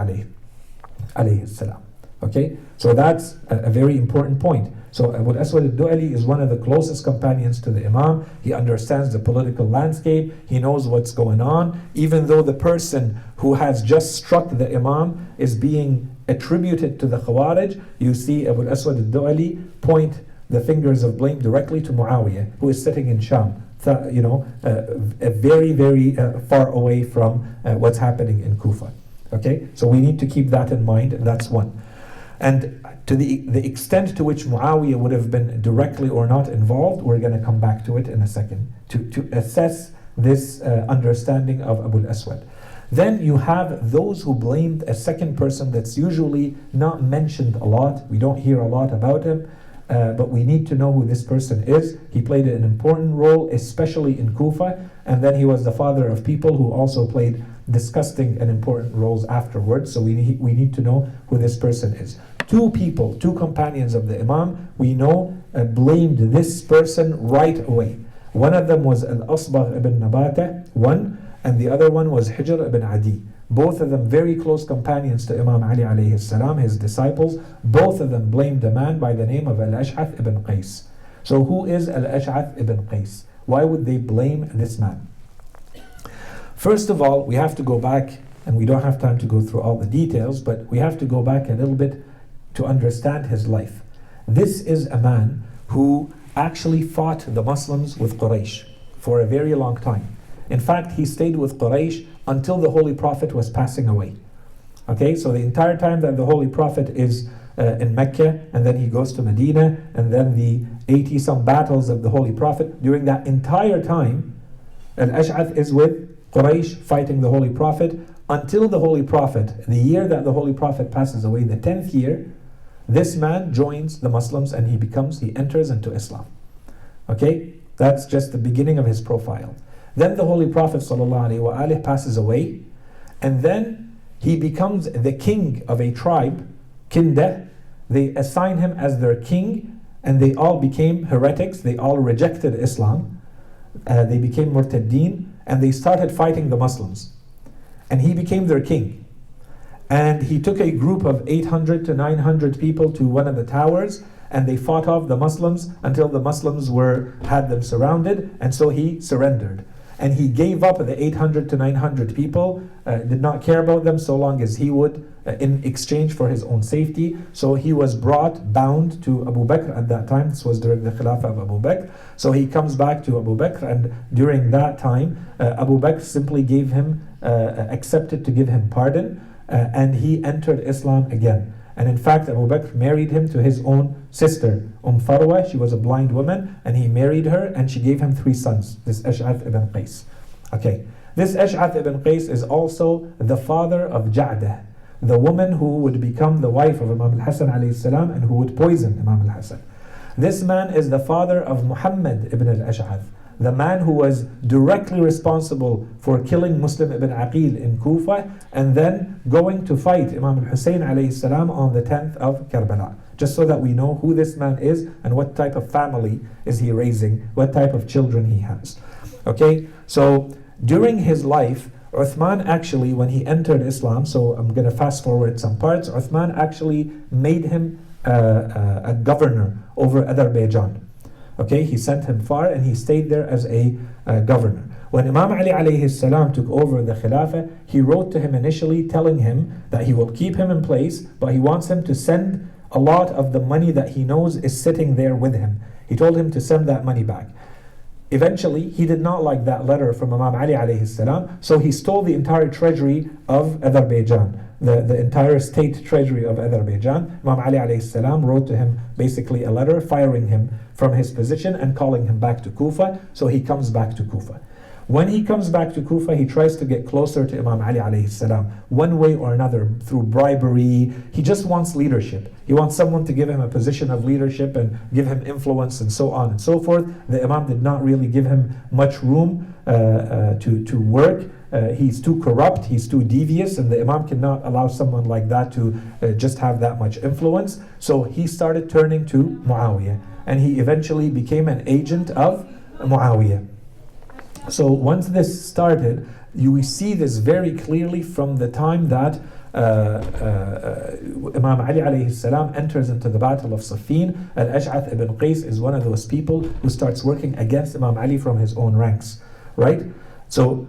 alayhi salam. Okay, so that's a very important point. So Abu al-Aswad al-Du'ali is one of the closest companions to the Imam. He understands the political landscape. He knows what's going on. Even though the person who has just struck the Imam is being attributed to the Khawarij, you see Abu al-Aswad al-Du'ali point the fingers of blame directly to Muawiyah, who is sitting in Sham. Very, very far away from what's happening in Kufa. Okay, so we need to keep that in mind. That's one. And to the extent to which Muawiyah would have been directly or not involved, we're going to come back to it in a second to assess this understanding of Abu al-Aswad. Then you have those who blamed a second person that's usually not mentioned a lot. We don't hear a lot about him. But we need to know who this person is. He played an important role, especially in Kufa, and then he was the father of people who also played disgusting and important roles afterwards. So we need to know who this person is. Two companions of the Imam, we know, blamed this person right away. One of them was Al-Asbagh ibn Nabata, one, and the other one was Hijr ibn Adi. Both of them very close companions to Imam Ali alayhi salam, his disciples. Both of them blamed a man by the name of Al-Ash'ath ibn Qais. So who is Al-Ash'ath ibn Qais? Why would they blame this man? First of all, we have to go back, and we don't have time to go through all the details, but we have to go back a little bit to understand his life. This is a man who actually fought the Muslims with Quraysh for a very long time. In fact, he stayed with Quraysh until the Holy Prophet was passing away. Okay, so the entire time that the Holy Prophet is in Mecca, and then he goes to Medina, and then the 80-some battles of the Holy Prophet, during that entire time, Al-Ash'ath is with Quraysh fighting the Holy Prophet until the Holy Prophet, the year that the Holy Prophet passes away, the 10th year, this man joins the Muslims and he enters into Islam. Okay, that's just the beginning of his profile. Then the Holy Prophet ﷺ passes away, and then he becomes the king of a tribe, Kindah. They assign him as their king, and they all became heretics. They all rejected Islam. They became murtaddeen, and they started fighting the Muslims. And he became their king. And he took a group of 800 to 900 people to one of the towers, and they fought off the Muslims until the Muslims had them surrounded, and so he surrendered. And he gave up the 800 to 900 people, did not care about them so long as he would, in exchange for his own safety. So he was bound to Abu Bakr at that time. This was during the Khilafah of Abu Bakr. So he comes back to Abu Bakr, and during that time, Abu Bakr simply accepted to give him pardon, and he entered Islam again. And in fact, Abu Bakr married him to his own sister, Farwa. She was a blind woman, and he married her, and she gave him 3 sons, this Ash'ath ibn Qais. Okay, this Ash'ath ibn Qais is also the father of Ja'dah, the woman who would become the wife of Imam al-Hasan alayhi salam and who would poison Imam al-Hasan. This man is the father of Muhammad ibn al-Ash'ath, the man who was directly responsible for killing Muslim ibn Aqil in Kufa, and then going to fight Imam al-Husayn alayhi salam on the 10th of Karbala. just so that we know who this man is and what type of family is he raising, what type of children he has. Okay, so during his life, Uthman actually, when he entered Islam, so I'm going to fast forward some parts, Uthman actually made him a governor over Azerbaijan. Okay, he sent him far and he stayed there as a governor. When Imam Ali alayhi salam took over the Khilafah, he wrote to him initially telling him that he will keep him in place, but he wants him to send a lot of the money that he knows is sitting there with him. He told him to send that money back. Eventually, he did not like that letter from Imam Ali alayhi salam, so he stole the entire treasury of Azerbaijan, the entire state treasury of Azerbaijan. Imam Ali alayhi salam wrote to him basically a letter firing him from his position and calling him back to Kufa, so he comes back to Kufa. When he comes back to Kufa, he tries to get closer to Imam Ali alayhi salam, one way or another, through bribery. He just wants leadership. He wants someone to give him a position of leadership and give him influence and so on and so forth. The Imam did not really give him much room to work. He's too corrupt, he's too devious, and the Imam cannot allow someone like that to just have that much influence. So he started turning to Muawiyah, and he eventually became an agent of Muawiyah. So once this started, you see this very clearly from the time that Imam Ali alayhi salam enters into the battle of Siffin. Al-Ash'ath ibn Qais is one of those people who starts working against Imam Ali from his own ranks, right? So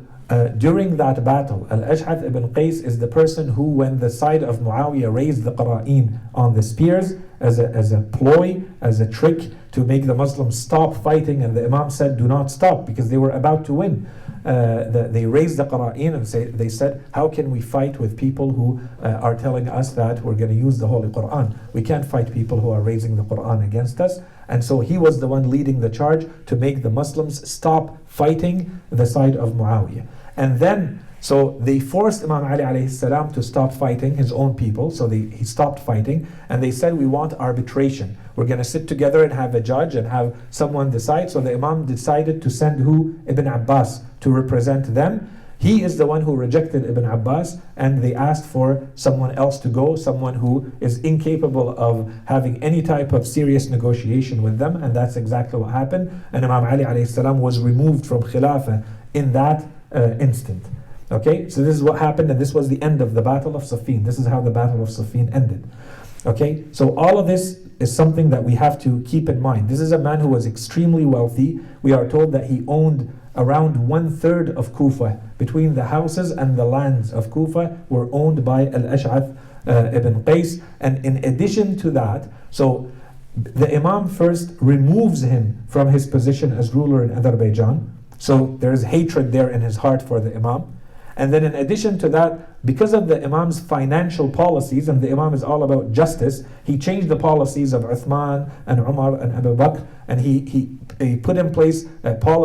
during that battle, Al-Ash'ath ibn Qais is the person who, when the side of Muawiyah raised the qara'in on the spears as a ploy, as a trick to make the Muslims stop fighting, and the Imam said, do not stop, because they were about to win. They raised the qara'in and they said, how can we fight with people who are telling us that we're going to use the Holy Quran? We can't fight people who are raising the Quran against us. And so he was the one leading the charge to make the Muslims stop fighting the side of Muawiyah. And then, so they forced Imam Ali alayhi salam to stop fighting his own people. So he stopped fighting, and they said, we want arbitration. We're going to sit together and have a judge and have someone decide. So the Imam decided to send who? Ibn Abbas to represent them. He is the one who rejected Ibn Abbas, and they asked for someone else to go, someone who is incapable of having any type of serious negotiation with them, and that's exactly what happened. And Imam Ali alayhi salam was removed from Khilafah in that instant. Okay, so this is what happened, and this was the end of the Battle of Siffin. This is how the Battle of Siffin ended. Okay, so all of this is something that we have to keep in mind. This is a man who was extremely wealthy. We are told that he owned around 1/3 of Kufa. Between the houses and the lands of Kufa were owned by Al-Ash'ath ibn Qais. And in addition to that, so the Imam first removes him from his position as ruler in Azerbaijan. So there is hatred there in his heart for the Imam. And then in addition to that, because of the Imam's financial policies, and the Imam is all about justice, he changed the policies of Uthman and Umar and Abu Bakr, and he put in place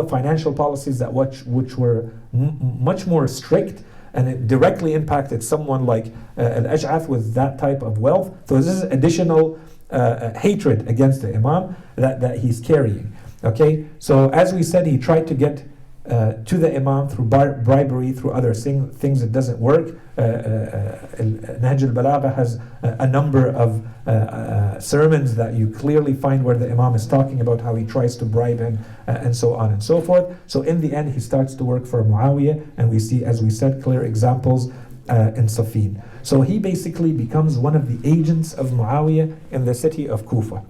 financial policies that which were much more strict, and it directly impacted someone like Al-Ash'ath with that type of wealth. So this is additional hatred against the Imam that he's carrying. Okay, so as we said, he tried to get to the Imam through bribery, through other things. It doesn't work. Nahj al-Balagha has a number of sermons that you clearly find where the Imam is talking about how he tries to bribe him and so on and so forth. So in the end, he starts to work for Muawiyah, and we see, as we said, clear examples in Siffin. So he basically becomes one of the agents of Muawiyah in the city of Kufa.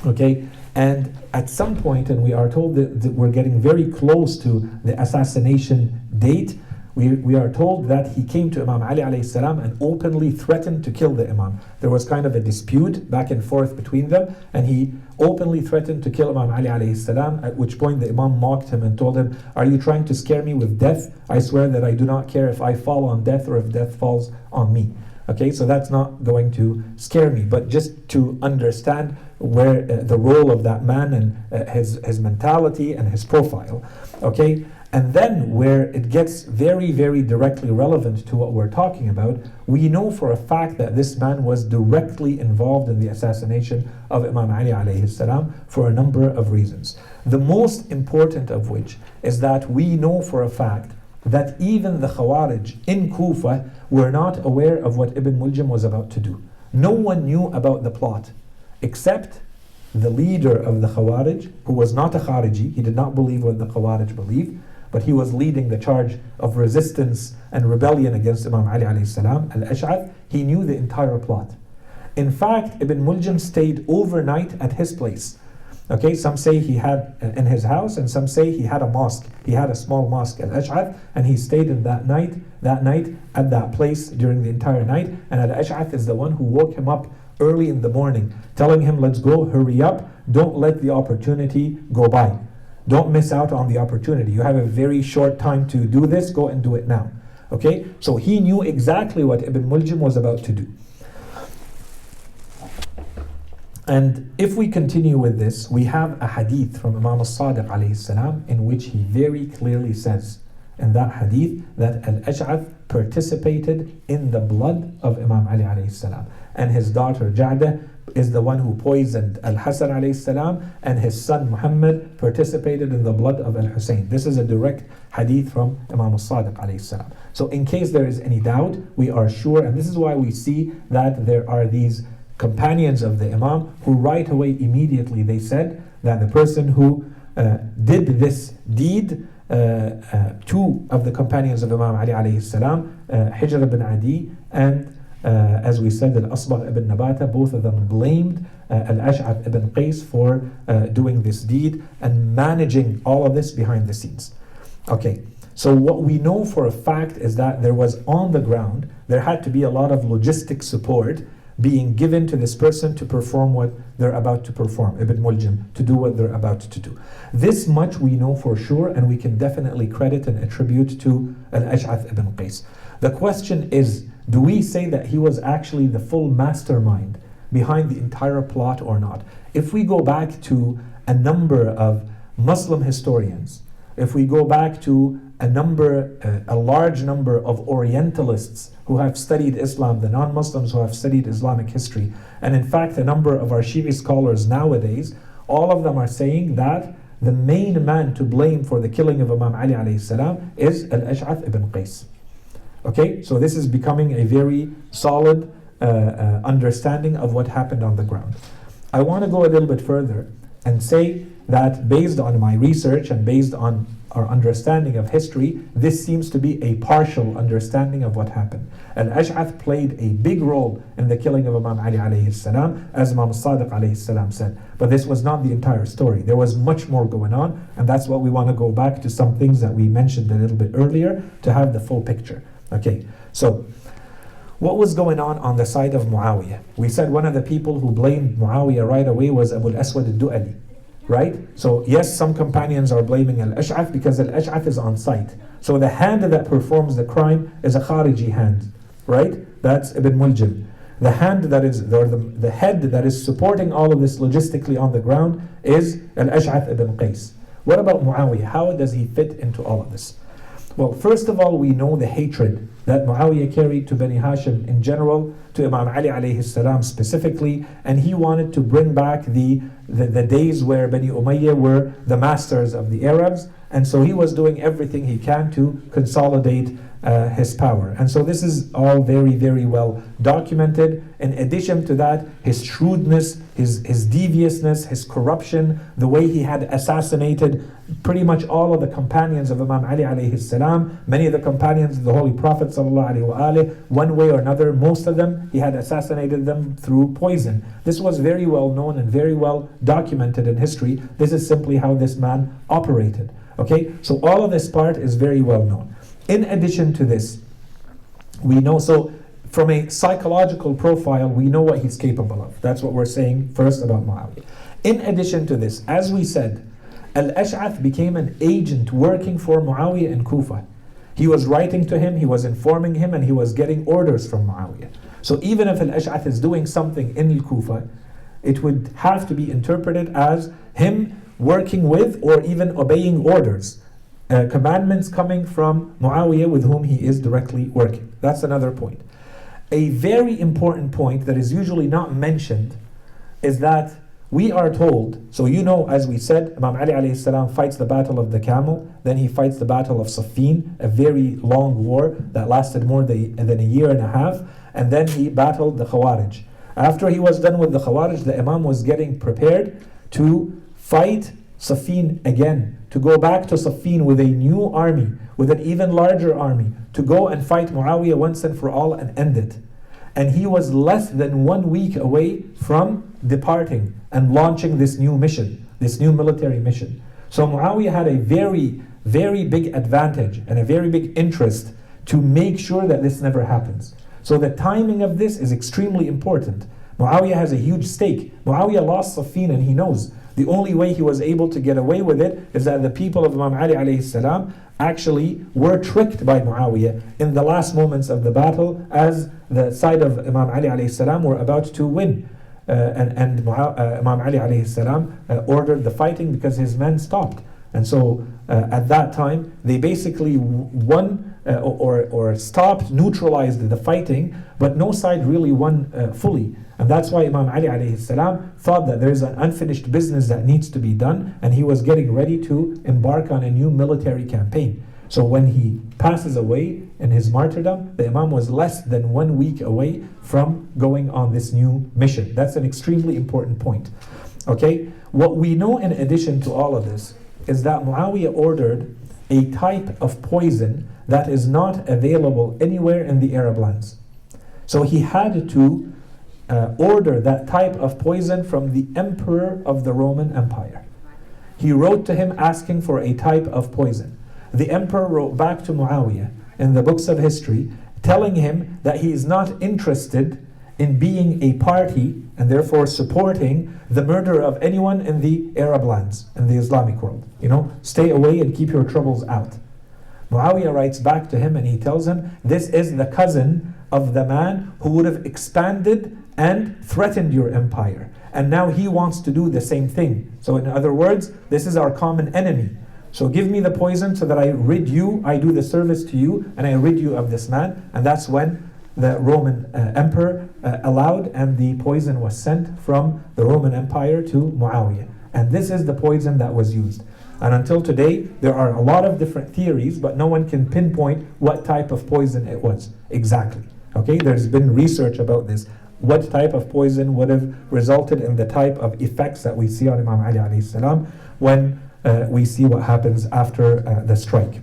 Okay, and at some point, and we are told that we're getting very close to the assassination date, we are told that he came to Imam Ali alayhi salam and openly threatened to kill the Imam. There was kind of a dispute back and forth between them, and he openly threatened to kill Imam Ali alayhi salam, at which point the Imam mocked him and told him, are you trying to scare me with death? I swear that I do not care if I fall on death or if death falls on me. Okay, so that's not going to scare me, but just to understand where the role of that man and his mentality and his profile. Okay, and then where it gets very, very directly relevant to what we're talking about, we know for a fact that this man was directly involved in the assassination of Imam Ali alayhi salam for a number of reasons. The most important of which is that we know for a fact that even the Khawarij in Kufa were not aware of what Ibn Muljam was about to do. No one knew about the plot except the leader of the Khawarij, who was not a Khariji. He did not believe what the Khawarij believed, but he was leading the charge of resistance and rebellion against Imam Ali alayhi salam, al-Ash'ath. He knew the entire plot. In fact, Ibn Muljam stayed overnight at his place. Okay, some say he had in his house, and some say he had a mosque. He had a small mosque, al-Ash'ath, and he stayed in that night at that place during the entire night. And al-Ash'ath is the one who woke him up early in the morning, telling him, let's go, hurry up, don't let the opportunity go by. Don't miss out on the opportunity. You have a very short time to do this, go and do it now. Okay, so he knew exactly what Ibn Muljam was about to do. And if we continue with this, we have a hadith from Imam al-Sadiq alayhi salam, in which he very clearly says in that hadith that al-Ash'ath participated in the blood of Imam Ali alayhi salam, and his daughter Ja'dah is the one who poisoned al-Hasan alayhi salam, and his son Muhammad participated in the blood of al-Husayn. This is a direct hadith from Imam al-Sadiq alayhi salam. So in case there is any doubt, we are sure, and this is why we see that there are these companions of the Imam who right away immediately they said that the person who did this deed, two of the companions of Imam Ali alayhi salam, Hijr ibn Adi and as we said, Al-Asbagh ibn Nabata, both of them blamed Al-Ash'ath ibn Qais for doing this deed and managing all of this behind the scenes. Okay, so what we know for a fact is that there was on the ground, there had to be a lot of logistic support being given to this person to perform what they're about to perform, Ibn Muljam, to do what they're about to do. This much we know for sure, and we can definitely credit and attribute to Al-Ash'ath ibn Qais. The question is, do we say that he was actually the full mastermind behind the entire plot or not? If we go back to a number of Muslim historians, if we go back to a large number of Orientalists who have studied Islam, the non-Muslims who have studied Islamic history, and in fact a number of our Shi'i scholars nowadays, all of them are saying that the main man to blame for the killing of Imam Ali alayhi salam is Al-Ash'ath ibn Qais. Okay, so this is becoming a very solid understanding of what happened on the ground. I want to go a little bit further and say that based on my research and based on our understanding of history, this seems to be a partial understanding of what happened. Al-Ash'ath played a big role in the killing of Imam Ali alayhi salam, as Imam Sadiq alayhi salam said. But this was not the entire story. There was much more going on, and that's what we want to go back to some things that we mentioned a little bit earlier to have the full picture. Okay, so what was going on the side of Muawiyah? We said one of the people who blamed Muawiyah right away was Abu al-Aswad al-Du'ali. Right? So yes, some companions are blaming Al-Ash'ath because Al-Ash'ath is on site. So the hand that performs the crime is a Khariji hand. Right? That's Ibn Muljam. The hand that is, the head that is supporting all of this logistically on the ground is Al-Ash'ath ibn Qais. What about Muawiyah? How does he fit into all of this? Well, first of all, we know the hatred that Muawiyah carried to Bani Hashim in general, to Imam Ali alayhi salam specifically, and he wanted to bring back the days where Bani Umayyah were the masters of the Arabs, and so he was doing everything he can to consolidate his power. And so this is all very, very well documented. In addition to that, his shrewdness, his deviousness, his corruption, the way he had assassinated pretty much all of the companions of Imam Ali alayhi salam, many of the companions of the Holy Prophet sallallahu alaihi wasallam, one way or another, most of them, he had assassinated them through poison. This was very well known and very well documented in history. This is simply how this man operated. Okay, so all of this part is very well known. In addition to this, we know, so from a psychological profile, we know what he's capable of. That's what we're saying first about Muawiyah. In addition to this, as we said, Al-Ash'ath became an agent working for Muawiyah in Kufa. He was writing to him, he was informing him, and he was getting orders from Muawiyah. So even if Al-Ash'ath is doing something in Kufa, it would have to be interpreted as him working with or even obeying orders. Commandments coming from Muawiyah with whom he is directly working. That's another point. A very important point that is usually not mentioned is that we are told, so you know, as we said, Imam Ali alayhi salam fights the battle of the camel, then he fights the battle of Siffin, a very long war that lasted more than a year and a half, and then he battled the Khawarij. After he was done with the Khawarij, the Imam was getting prepared to fight Siffin again, to go back to Siffin with a new army, with an even larger army, to go and fight Muawiyah once and for all and end it. And he was less than 1 week away from departing and launching this new mission, this new military mission. So Muawiyah had a very, very big advantage and a very big interest to make sure that this never happens. So the timing of this is extremely important. Muawiyah has a huge stake. Muawiyah lost Siffin and he knows. The only way he was able to get away with it is that the people of Imam Ali alayhi salam actually were tricked by Muawiyah in the last moments of the battle, as the side of Imam Ali alayhi salam were about to win. Imam Ali alayhi salam ordered the fighting because his men stopped. And so at that time they basically won or stopped, neutralized the fighting, but no side really won fully. And that's why Imam Ali alayhi salam thought that there's an unfinished business that needs to be done, and he was getting ready to embark on a new military campaign. So when he passes away in his martyrdom, the Imam was less than 1 week away from going on this new mission. That's an extremely important point. Okay, what we know in addition to all of this is that Muawiyah ordered a type of poison that is not available anywhere in the Arab lands. So he had to order that type of poison from the emperor of the Roman Empire. He wrote to him asking for a type of poison. The emperor wrote back to Muawiyah in the books of history telling him that he is not interested in being a party and therefore supporting the murder of anyone in the Arab lands, in the Islamic world. Stay away and keep your troubles out. Muawiyah writes back to him and he tells him, this is the cousin of the man who would have expanded and threatened your empire. And now he wants to do the same thing. So in other words, this is our common enemy. So give me the poison so that I rid you, I do the service to you, and I rid you of this man. And that's when the Roman emperor allowed, and the poison was sent from the Roman Empire to Muawiyah. And this is the poison that was used. And until today, there are a lot of different theories, but no one can pinpoint what type of poison it was exactly. Okay, there's been research about this. What type of poison would have resulted in the type of effects that we see on Imam Ali alayhi salam when we see what happens after the strike.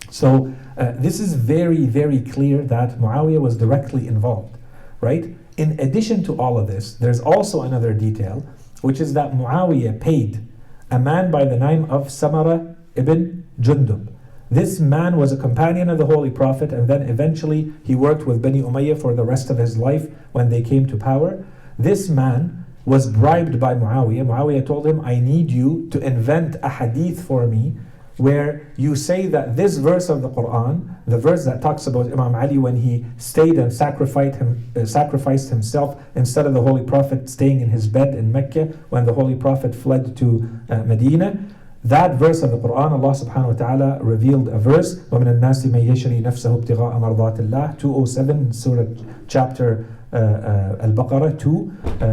So this is very, very clear that Muawiyah was directly involved, right? In addition to all of this, there's also another detail, which is that Muawiyah paid a man by the name of Samara ibn Jundub. This man was a companion of the Holy Prophet, and then eventually he worked with Bani Umayyah for the rest of his life when they came to power. This man was bribed by Muawiyah. Muawiyah told him, I need you to invent a hadith for me where you say that this verse of the Quran, the verse that talks about Imam Ali when he stayed and sacrificed himself instead of the Holy Prophet staying in his bed in Mecca when the Holy Prophet fled to Medina. That verse of the Quran, Allah subhanahu wa ta'ala revealed a verse, وَمِنَ النَّاسِ مَنْ يَشْرِي نَفْسَهُ ابْتِغَاءَ مَرْضَاتِ اللَّهِ 207, Surah Chapter Al-Baqarah 2,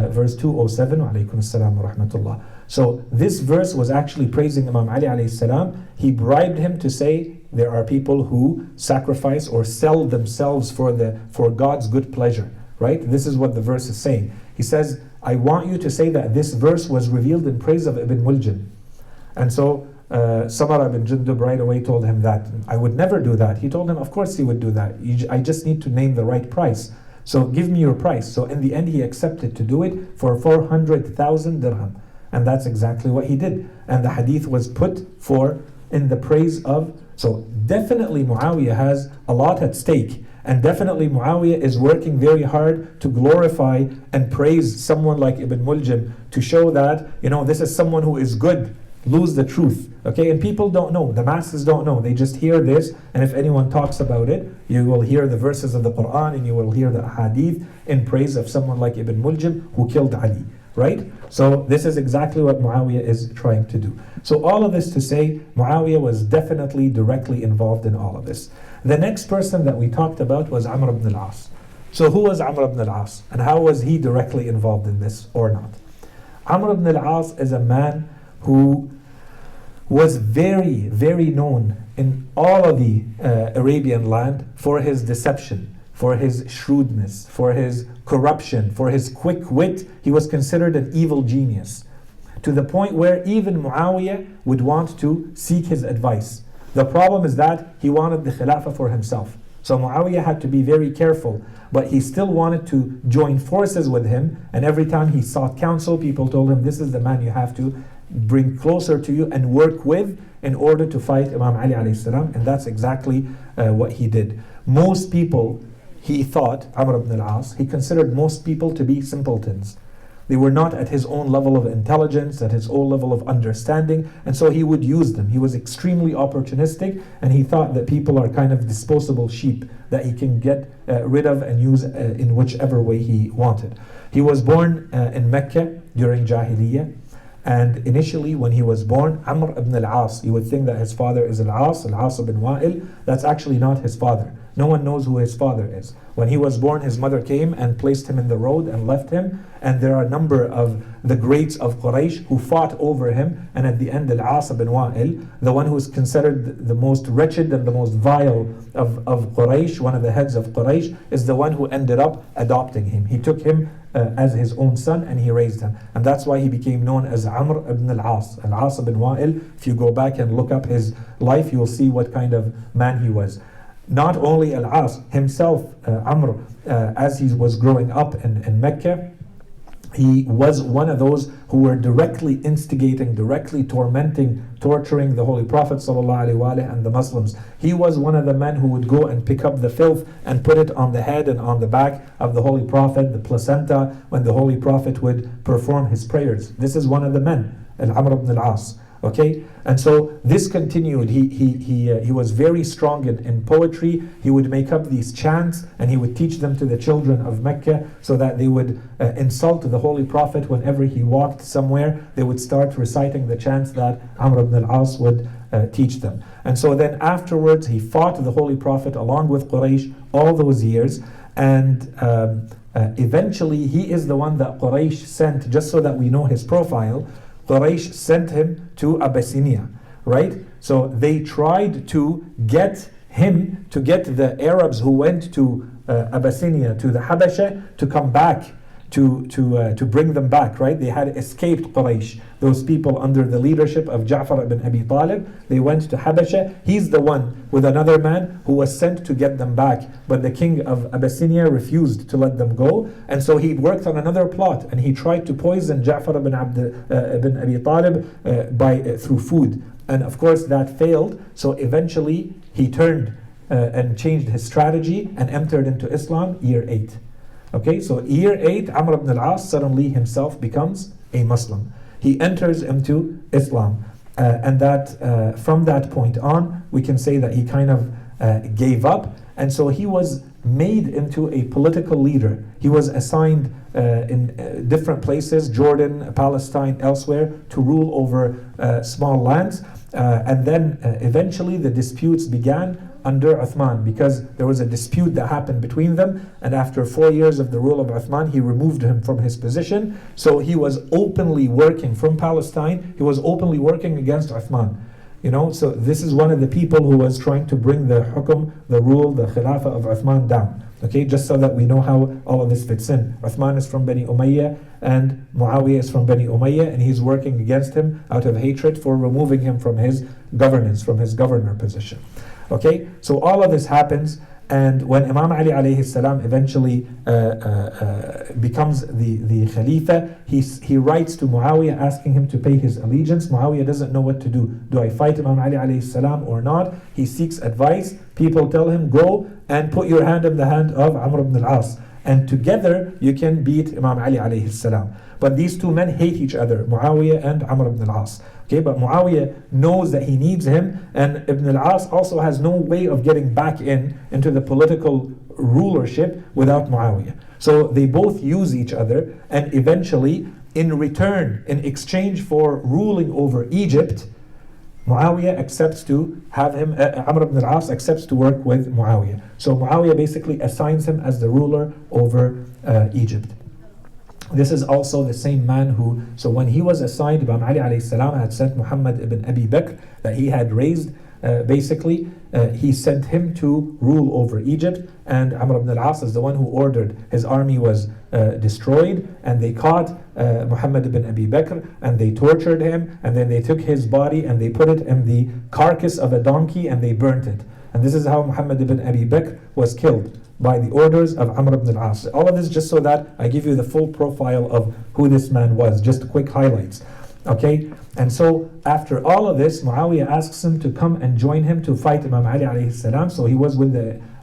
verse 207, وَعَلَيْكُمْ السَّلَامُ وَرَحْمَةُ اللَّهِ. So this verse was actually praising Imam Ali alayhi salam. He bribed him to say there are people who sacrifice or sell themselves for God's good pleasure, right? This is what the verse is saying. He says, I want you to say that this verse was revealed in praise of Ibn Muljim. And so Samara ibn Jundub right away told him that I would never do that. He told him, of course he would do that. I just need to name the right price. So give me your price. So in the end he accepted to do it for 400,000 dirham. And that's exactly what he did. And the hadith was put for in the praise of. So definitely Muawiyah has a lot at stake. And definitely Muawiyah is working very hard to glorify and praise someone like Ibn Muljim to show that, this is someone who is good. Lose the truth, okay? And people don't know, the masses don't know. They just hear this, and if anyone talks about it, you will hear the verses of the Quran and you will hear the hadith in praise of someone like Ibn Muljim who killed Ali, right? So this is exactly what Muawiyah is trying to do. So all of this to say, Muawiyah was definitely directly involved in all of this. The next person that we talked about was Amr ibn al-As. So who was Amr ibn al-As, and how was he directly involved in this or not? Amr ibn al-As is a man who was very, very known in all of the Arabian land for his deception, for his shrewdness, for his corruption, for his quick wit. He was considered an evil genius, to the point where even Muawiyah would want to seek his advice. The problem is that he wanted the Khilafah for himself. So Muawiyah had to be very careful, but he still wanted to join forces with him, and every time he sought counsel, people told him, this is the man you have to bring closer to you and work with in order to fight Imam Ali alayhi salam, and that's exactly what he did. Most people, he thought, Amr ibn al-As, he considered most people to be simpletons. They were not at his own level of intelligence, at his own level of understanding, and so he would use them. He was extremely opportunistic, and he thought that people are kind of disposable sheep that he can get rid of and use in whichever way he wanted. He was born in Mecca during Jahiliyyah, and initially when he was born, Amr ibn al-As, you would think that his father is al-As ibn Wa'il. That's actually not his father. No one knows who his father is. When he was born, his mother came and placed him in the road and left him. And there are a number of the greats of Quraysh who fought over him. And at the end, Al-As ibn Wa'il, the one who is considered the most wretched and the most vile of Quraysh, one of the heads of Quraysh, is the one who ended up adopting him. He took him as his own son and he raised him. And that's why he became known as Amr ibn al-As. Al-As ibn Wa'il, if you go back and look up his life, you will see what kind of man he was. Not only Al-As himself, Amr, as he was growing up in Mecca, he was one of those who were directly instigating, directly tormenting, torturing the Holy Prophet ﷺ and the Muslims. He was one of the men who would go and pick up the filth and put it on the head and on the back of the Holy Prophet, the placenta, when the Holy Prophet would perform his prayers. This is one of the men, Amr ibn al-As. Okay, and so this continued. He was very strong in poetry. He would make up these chants and he would teach them to the children of Mecca so that they would insult the Holy Prophet whenever he walked somewhere. They would start reciting the chants that Amr ibn al-As would teach them. And so then afterwards he fought the Holy Prophet along with Quraysh all those years, and eventually he is the one that Quraysh sent, just so that we know his profile. Quraysh sent him to Abyssinia, right? So they tried to get him, to get the Arabs who went to Abyssinia, to the Habasha, to come back, to bring them back, right? They had escaped Quraysh, those people under the leadership of Ja'far ibn Abi Talib. They went to Habasha. He's the one with another man who was sent to get them back, but the king of Abyssinia refused to let them go, and so he worked on another plot, and he tried to poison Ja'far ibn Abi Talib through food, and of course that failed. So eventually he turned and changed his strategy and entered into Islam year 8. Okay, so year 8, Amr ibn al-As suddenly himself becomes a Muslim. He enters into Islam, and that from that point on, we can say that he kind of gave up, and so he was made into a political leader. He was assigned in different places, Jordan, Palestine, elsewhere, to rule over small lands, and then eventually the disputes began under Uthman, because there was a dispute that happened between them, and after 4 years of the rule of Uthman, he removed him from his position. So he was openly working from Palestine, he was openly working against Uthman. You know, so this is one of the people who was trying to bring the hukum, the rule, the khilafah of Uthman down. Okay, just so that we know how all of this fits in. Uthman is from Bani Umayyah and Muawiyah is from Bani Umayyah, and he's working against him out of hatred for removing him from his governance, from his governor position. Okay, so all of this happens, and when Imam Ali alayhi salam eventually becomes the Khalifa, he writes to Muawiyah asking him to pay his allegiance. Muawiyah doesn't know what to do. Do I fight Imam Ali alayhi salam or not? He seeks advice. People tell him, go and put your hand in the hand of Amr ibn al-As, and together you can beat Imam Ali alayhi salam. But these two men hate each other, Muawiyah and Amr ibn al-As. Okay, but Muawiyah knows that he needs him, and Ibn al-As also has no way of getting back into the political rulership without Muawiyah. So they both use each other, and eventually, in return, in exchange for ruling over Egypt, Muawiyah accepts to have him, Amr ibn al-As accepts to work with Muawiyah. So Muawiyah basically assigns him as the ruler over Egypt. This is also the same man so when he was assigned, Imam Ali alayhi salam had sent Muhammad ibn Abi Bakr, that he had raised basically he sent him to rule over Egypt, and Amr ibn al-As is the one who ordered his army was destroyed, and they caught Muhammad ibn Abi Bakr and they tortured him, and then they took his body and they put it in the carcass of a donkey and they burnt it. And this is how Muhammad ibn Abi Bakr was killed, by the orders of Amr ibn al-As. All of this just so that I give you the full profile of who this man was, just quick highlights. Okay, and so after all of this, Muawiyah asks him to come and join him to fight Imam Ali alayhi salam. So he was with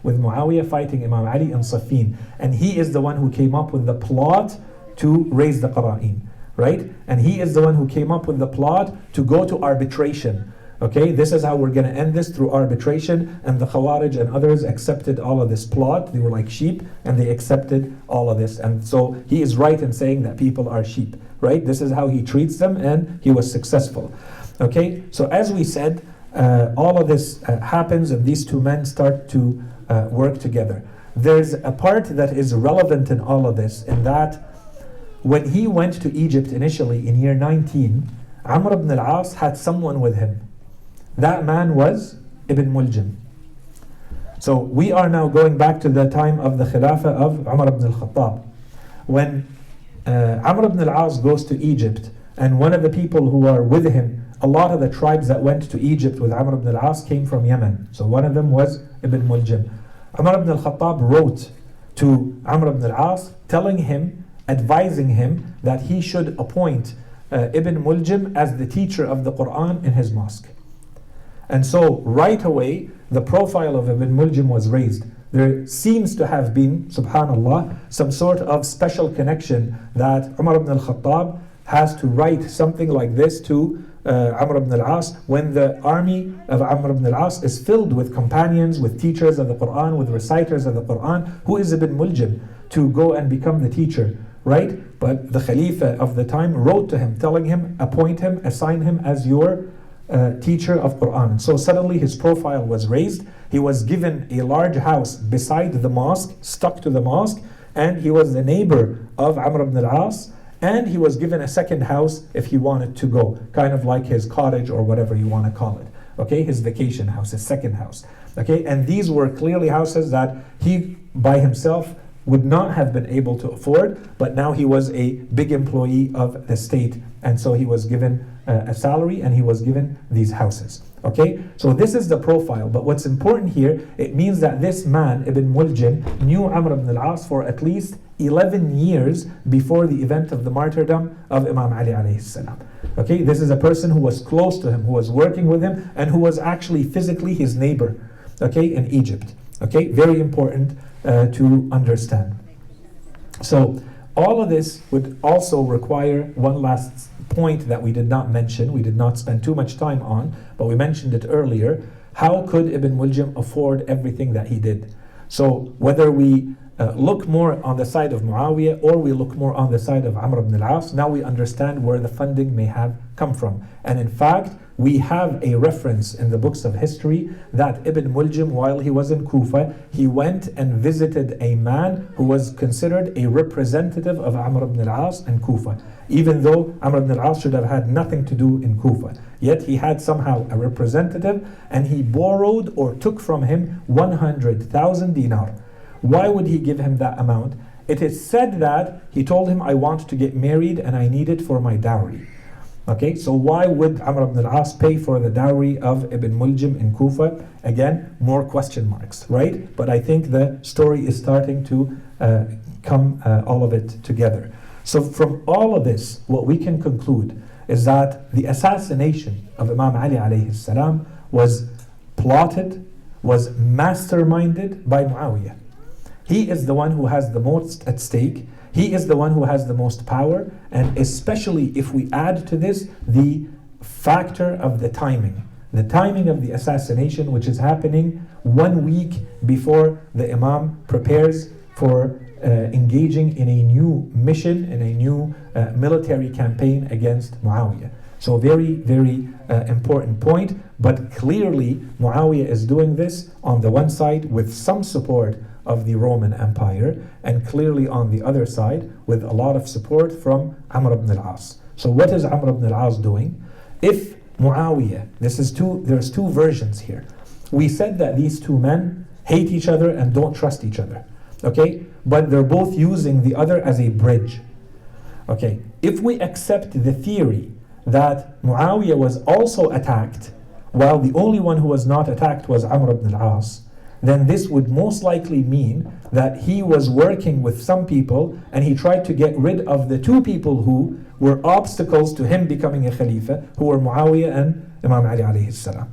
Muawiyah fighting Imam Ali in Siffin, and he is the one who came up with the plot to raise the qara'in, right? And he is the one who came up with the plot to go to arbitration. Okay, this is how we're going to end this, through arbitration, and the Khawarij and others accepted all of this plot. They were like sheep and they accepted all of this, and so he is right in saying that people are sheep, right? This is how he treats them, and he was successful. Okay, so as we said, all of this happens and these two men start to work together. There's a part that is relevant in all of this, in that when he went to Egypt initially in year 19, Amr ibn al-As had someone with him. That man was Ibn Muljim. So we are now going back to the time of the Khilafah of Umar ibn al-Khattab. When Amr ibn al-As goes to Egypt, and one of the people who are with him, a lot of the tribes that went to Egypt with Amr ibn al-As came from Yemen. So one of them was Ibn Muljim. Umar ibn al-Khattab wrote to Amr ibn al-As, telling him, advising him that he should appoint Ibn Muljim as the teacher of the Quran in his mosque. And so right away, the profile of Ibn Muljim was raised. There seems to have been, subhanallah, some sort of special connection that Umar ibn al-Khattab has to write something like this to Amr ibn al-As, when the army of Amr ibn al-As is filled with companions, with teachers of the Quran, with reciters of the Quran. Who is Ibn Muljim to go and become the teacher, right? But the Khalifa of the time wrote to him, telling him, appoint him, assign him as your teacher of Quran. And so suddenly his profile was raised. He was given a large house beside the mosque, stuck to the mosque, and he was the neighbor of Amr ibn al-As, and he was given a second house if he wanted to go, kind of like his cottage or whatever you want to call it. Okay, his vacation house, his second house. Okay, and these were clearly houses that he by himself would not have been able to afford, but now he was a big employee of the state, and so he was given a salary and he was given these houses. Okay, so this is the profile, but what's important here, it means that this man, Ibn Muljim, knew Amr ibn al-As for at least 11 years before the event of the martyrdom of Imam Ali alayhi salam. Okay, this is a person who was close to him, who was working with him, and who was actually physically his neighbor, okay, in Egypt. Okay, very important to understand. So all of this would also require one last point that we did not mention, we did not spend too much time on, but we mentioned it earlier. How could Ibn Muljim afford everything that he did? So whether we look more on the side of Muawiyah or we look more on the side of Amr ibn al-As, now we understand where the funding may have come from. And in fact, we have a reference in the books of history that Ibn Muljim, while he was in Kufa, he went and visited a man who was considered a representative of Amr ibn al-As in Kufa. Even though Amr ibn al-As should have had nothing to do in Kufa, yet he had somehow a representative, and he borrowed or took from him 100,000 dinar. Why would he give him that amount? It is said that he told him, I want to get married and I need it for my dowry. Okay, so why would Amr ibn al-As pay for the dowry of Ibn Muljim in Kufa? Again, more question marks, right? But I think the story is starting to come all of it together. So from all of this, what we can conclude is that the assassination of Imam Ali alayhi salam was plotted, was masterminded by Muawiyah. He is the one who has the most at stake. He is the one who has the most power, and especially if we add to this the factor of the timing of the assassination, which is happening 1 week before the Imam prepares for engaging in a new mission, in a new military campaign against Muawiyah. So very, very important point, but clearly Muawiyah is doing this on the one side with some support of the Roman Empire, and clearly on the other side with a lot of support from Amr ibn al-As. So what is Amr ibn al-As doing? If Muawiyah. There's two versions here. We said that these two men hate each other and don't trust each other. Okay? But they're both using the other as a bridge. Okay? If we accept the theory that Muawiyah was also attacked, while the only one who was not attacked was Amr ibn al-As, then this would most likely mean that he was working with some people and he tried to get rid of the two people who were obstacles to him becoming a Khalifa, who were Muawiyah and Imam Ali alayhi salam.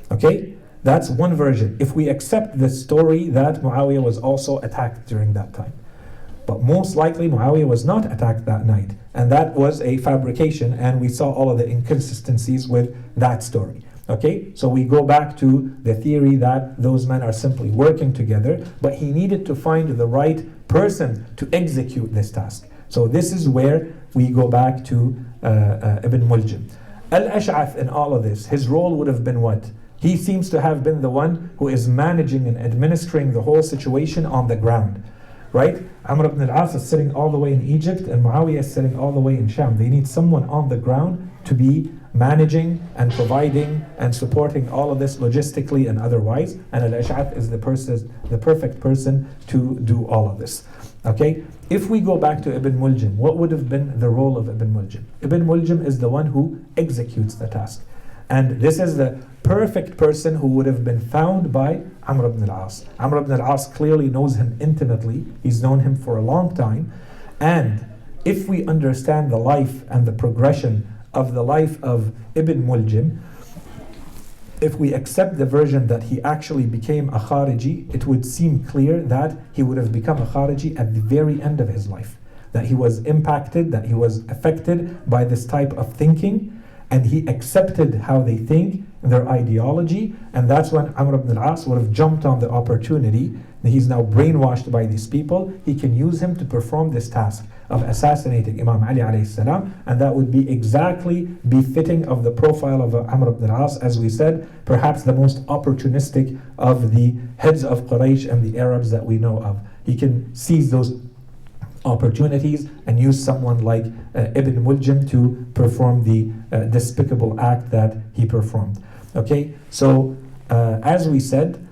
Okay? That's one version. If we accept the story that Muawiyah was also attacked during that time. But most likely Muawiyah was not attacked that night. And that was a fabrication, and we saw all of the inconsistencies with that story. Okay, so we go back to the theory that those men are simply working together, but he needed to find the right person to execute this task. So this is where we go back to Ibn Muljim. Al-Ash'ath in all of this, his role would have been what? He seems to have been the one who is managing and administering the whole situation on the ground. Right? Amr ibn al-As is sitting all the way in Egypt and Muawiyah is sitting all the way in Sham. They need someone on the ground to be managing and providing and supporting all of this logistically and otherwise. And Al-Ash'ath is the perfect person to do all of this. Okay? If we go back to Ibn Muljim, what would have been the role of Ibn Muljim? Ibn Muljim is the one who executes the task. And this is the perfect person who would have been found by Amr ibn al-As. Amr ibn al-As clearly knows him intimately. He's known him for a long time. And if we understand the life and the progression of the life of Ibn Muljim, if we accept the version that he actually became a Khariji, it would seem clear that he would have become a Khariji at the very end of his life. That he was impacted, that he was affected by this type of thinking, and he accepted how they think, their ideology, and that's when Amr ibn al-As would have jumped on the opportunity. He's now brainwashed by these people. He can use him to perform this task of assassinating Imam Ali alayhi salam, and that would be exactly befitting of the profile of Amr ibn al-As, as we said, perhaps the most opportunistic of the heads of Quraysh and the Arabs that we know of. He can seize those opportunities and use someone like Ibn Muljim to perform the despicable act that he performed. Okay, so as we said,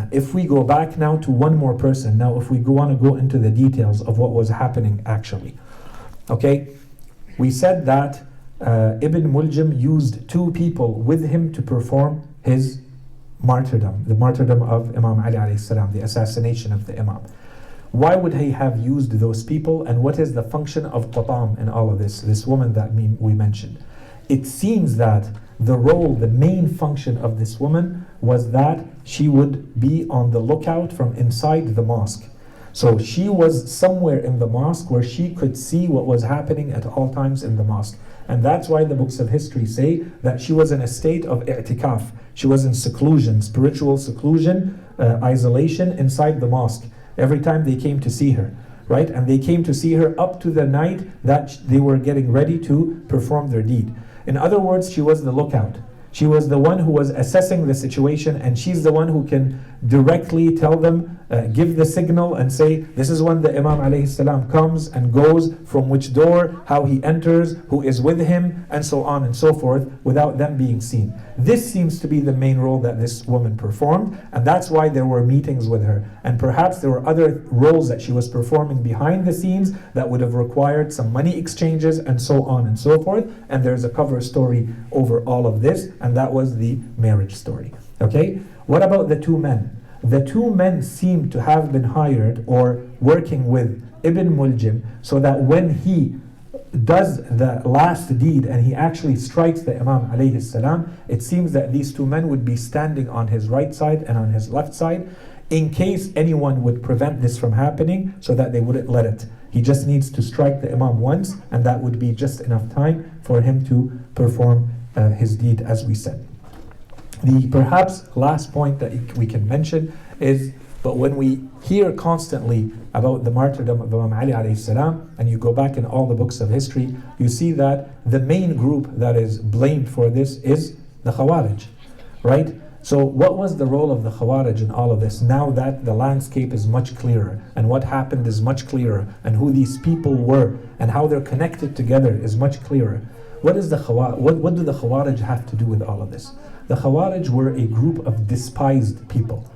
if we go back now to one more person, now if we want to go into the details of what was happening actually. Okay, we said that Ibn Muljim used two people with him to perform his martyrdom, the martyrdom of Imam Ali alayhi salam, the assassination of the Imam. Why would he have used those people, and what is the function of Qatam in all of this woman that we mentioned? It seems that the role, the main function of this woman was that she would be on the lookout from inside the mosque. So she was somewhere in the mosque where she could see what was happening at all times in the mosque. And that's why the books of history say that she was in a state of i'tikaf. She was in seclusion, spiritual seclusion, isolation inside the mosque. Every time they came to see her, right? And they came to see her up to the night that they were getting ready to perform their deed. In other words, she was the lookout. She was the one who was assessing the situation, and she's the one who can directly tell them, give the signal and say, this is when the Imam alayhi salam comes and goes, from which door, how he enters, who is with him, and so on and so forth, without them being seen. This seems to be the main role that this woman performed, and that's why there were meetings with her. And perhaps there were other roles that she was performing behind the scenes that would have required some money exchanges and so on and so forth. And there's a cover story over all of this, and that was the marriage story. Okay? What about the two men? The two men seem to have been hired or working with Ibn Muljim so that when he does the last deed and he actually strikes the Imam alayhi salam, it seems that these two men would be standing on his right side and on his left side in case anyone would prevent this from happening, so that they wouldn't let it. He just needs to strike the Imam once, and that would be just enough time for him to perform his deed, as we said. The perhaps last point that we can mention is, but when we hear constantly about the martyrdom of Imam Ali alayhi salam, and you go back in all the books of history, you see that the main group that is blamed for this is the Khawarij, right? So what was the role of the Khawarij in all of this, now that the landscape is much clearer, and what happened is much clearer, and who these people were, and how they're connected together is much clearer? What do the Khawarij have to do with all of this? The Khawarij were a group of despised people.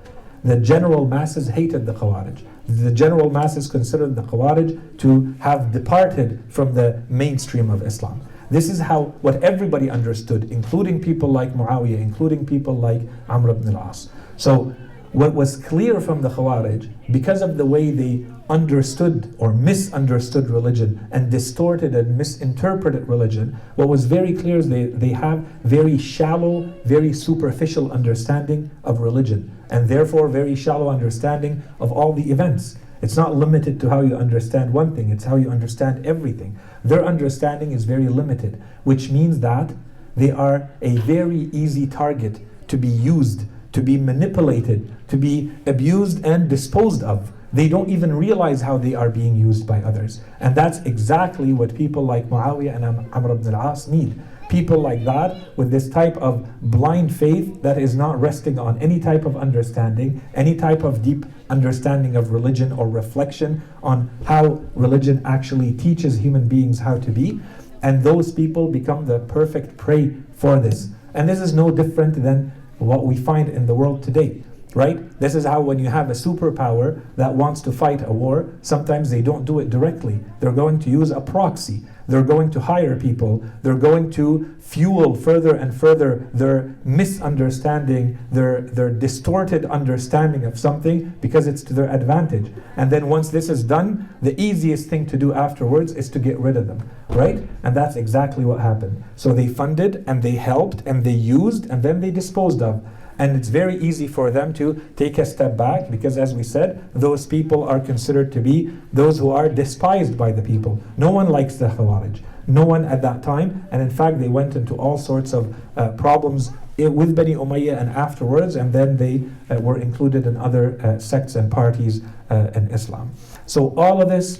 The general masses hated the Khawarij. The general masses considered the Khawarij to have departed from the mainstream of Islam. This is what everybody understood, including people like Muawiyah, including people like Amr ibn al-As. So what was clear from the Khawarij, because of the way they understood or misunderstood religion and distorted and misinterpreted religion, what was very clear is they have very shallow, very superficial understanding of religion, and therefore very shallow understanding of all the events. It's not limited to how you understand one thing, it's how you understand everything. Their understanding is very limited, which means that they are a very easy target to be used, to be manipulated, to be abused and disposed of. They don't even realize how they are being used by others. And that's exactly what people like Muawiyah and Amr ibn al-As need. People like that with this type of blind faith that is not resting on any type of understanding, any type of deep understanding of religion or reflection on how religion actually teaches human beings how to be. And those people become the perfect prey for this. And this is no different than what we find in the world today. Right? This is how when you have a superpower that wants to fight a war, sometimes they don't do it directly. They're going to use a proxy. They're going to hire people. They're going to fuel further and further their misunderstanding, their distorted understanding of something because it's to their advantage. And then once this is done, the easiest thing to do afterwards is to get rid of them. Right? And that's exactly what happened. So they funded and they helped and they used and then they disposed of. And it's very easy for them to take a step back because, as we said, those people are considered to be those who are despised by the people. No one likes the Khawarij. No one at that time. And in fact, they went into all sorts of problems with Bani Umayyah and afterwards, and then they were included in other sects and parties in Islam. So all of this,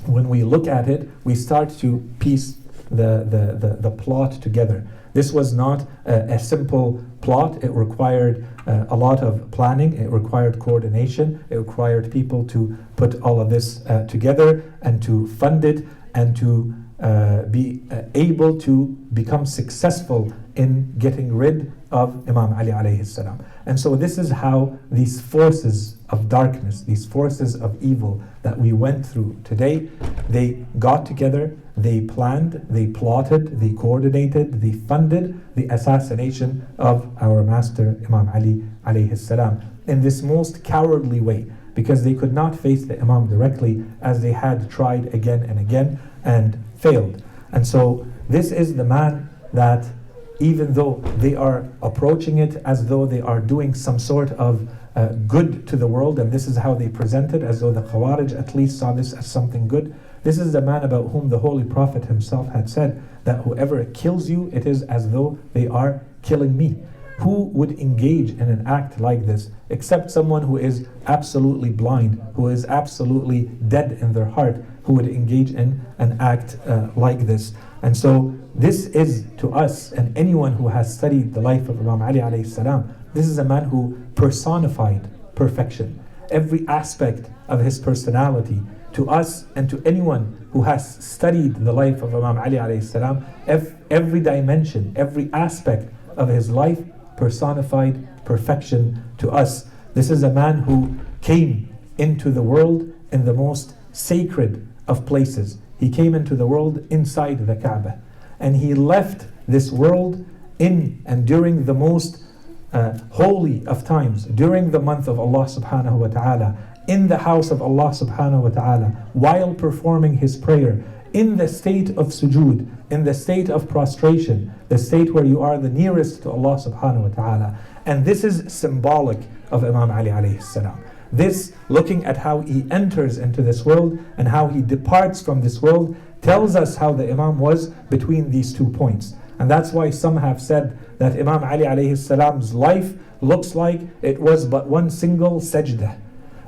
when we look at it, we start to piece the plot together. This was not a simple plot. It required a lot of planning. It required coordination. It required people to put all of this together and to fund it and to be able to become successful in getting rid of Imam Ali alayhi salam. And so this is how these forces of darkness, these forces of evil that we went through today, they got together, they planned, they plotted, they coordinated, they funded the assassination of our master Imam Ali alayhi salam in this most cowardly way, because they could not face the Imam directly, as they had tried again and again and failed. And so this is the man that, even though they are approaching it as though they are doing some sort of good to the world, and this is how they present it, as though the Khawarij at least saw this as something good. This is the man about whom the Holy Prophet himself had said that whoever kills you, it is as though they are killing me. Who would engage in an act like this except someone who is absolutely blind, who is absolutely dead in their heart, who would engage in an act like this? And so this is to us, and anyone who has studied the life of Imam Ali alayhi salam, this is a man who personified perfection. Every aspect of his personality, to us and to anyone who has studied the life of Imam Ali alayhi salam, every dimension, every aspect of his life personified perfection to us. This is a man who came into the world in the most sacred of places. He came into the world inside the Kaaba, and he left this world in and during the most holy of times, during the month of Allah subhanahu wa ta'ala, in the house of Allah subhanahu wa ta'ala, while performing his prayer, in the state of sujood, in the state of prostration, the state where you are the nearest to Allah subhanahu wa ta'ala. And this is symbolic of Imam Ali alayhi salam. This, looking at how he enters into this world and how he departs from this world, tells us how the Imam was between these 2 points. And that's why some have said that Imam Ali alayhi salam's life looks like it was but one single sajdah,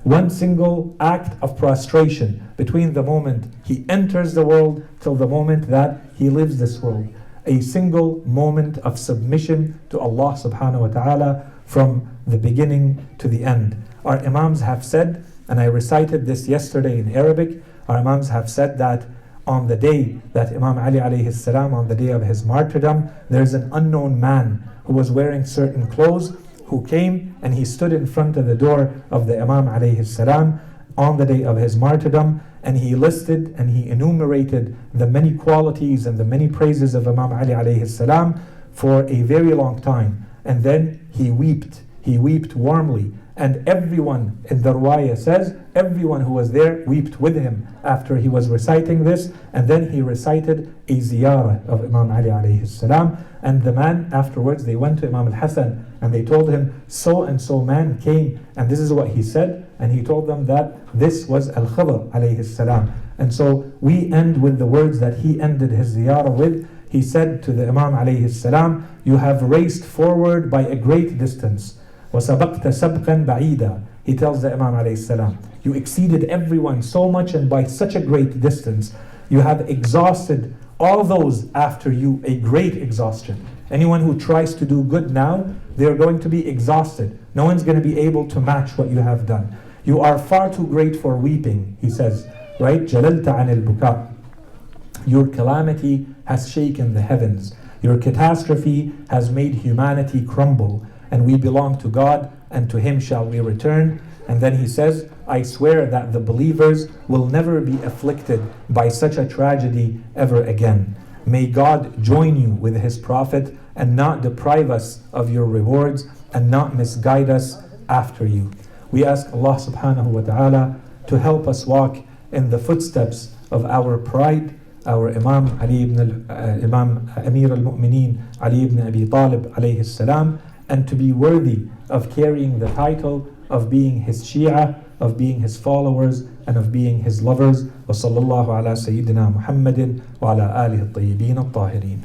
one single act of prostration between the moment he enters the world till the moment that he leaves this world. A single moment of submission to Allah subhanahu wa ta'ala from the beginning to the end. Our Imams have said, and I recited this yesterday in Arabic, our Imams have said that on the day that Imam Ali alayhi salam, on the day of his martyrdom, there's an unknown man who was wearing certain clothes, who came and he stood in front of the door of the Imam alayhi salam on the day of his martyrdom, and he listed and he enumerated the many qualities and the many praises of Imam Ali alayhi salam for a very long time. And then he wept warmly. And everyone in the Rواية says, everyone who was there wept with him after he was reciting this. And then he recited a ziyarah of Imam Ali alayhi salam. And the man afterwards, they went to Imam al Hasany and they told him, so and so man came and this is what he said. And he told them that this was al-Khidr alayhi salam. And so we end with the words that he ended his ziyarah with. He said to the Imam alayhi salam, you have raced forward by a great distance. وَسَبَقْتَ سَبْقًا بَعِيدًا. He tells the Imam alayhi salam, you exceeded everyone so much and by such a great distance. You have exhausted all those after you, a great exhaustion. Anyone who tries to do good now, they're going to be exhausted. No one's going to be able to match what you have done. You are far too great for weeping, he says, right? جَلَلْتَ عَنِ الْبُكَاءِ. Your calamity has shaken the heavens. Your catastrophe has made humanity crumble. And we belong to God, and to Him shall we return. And then he says, I swear that the believers will never be afflicted by such a tragedy ever again. May God join you with His Prophet and not deprive us of your rewards and not misguide us after you. We ask Allah subhanahu wa ta'ala to help us walk in the footsteps of our pride, our Imam Ali ibn Imam Ameer al Mumineen, Ali ibn Abi Talib alayhi salam, and to be worthy of carrying the title of being his Shia, of being his followers, and of being his lovers. Wa sallallahu ala Sayyidina Muhammadin wa ala alihi at-tayyibin at-tahirin.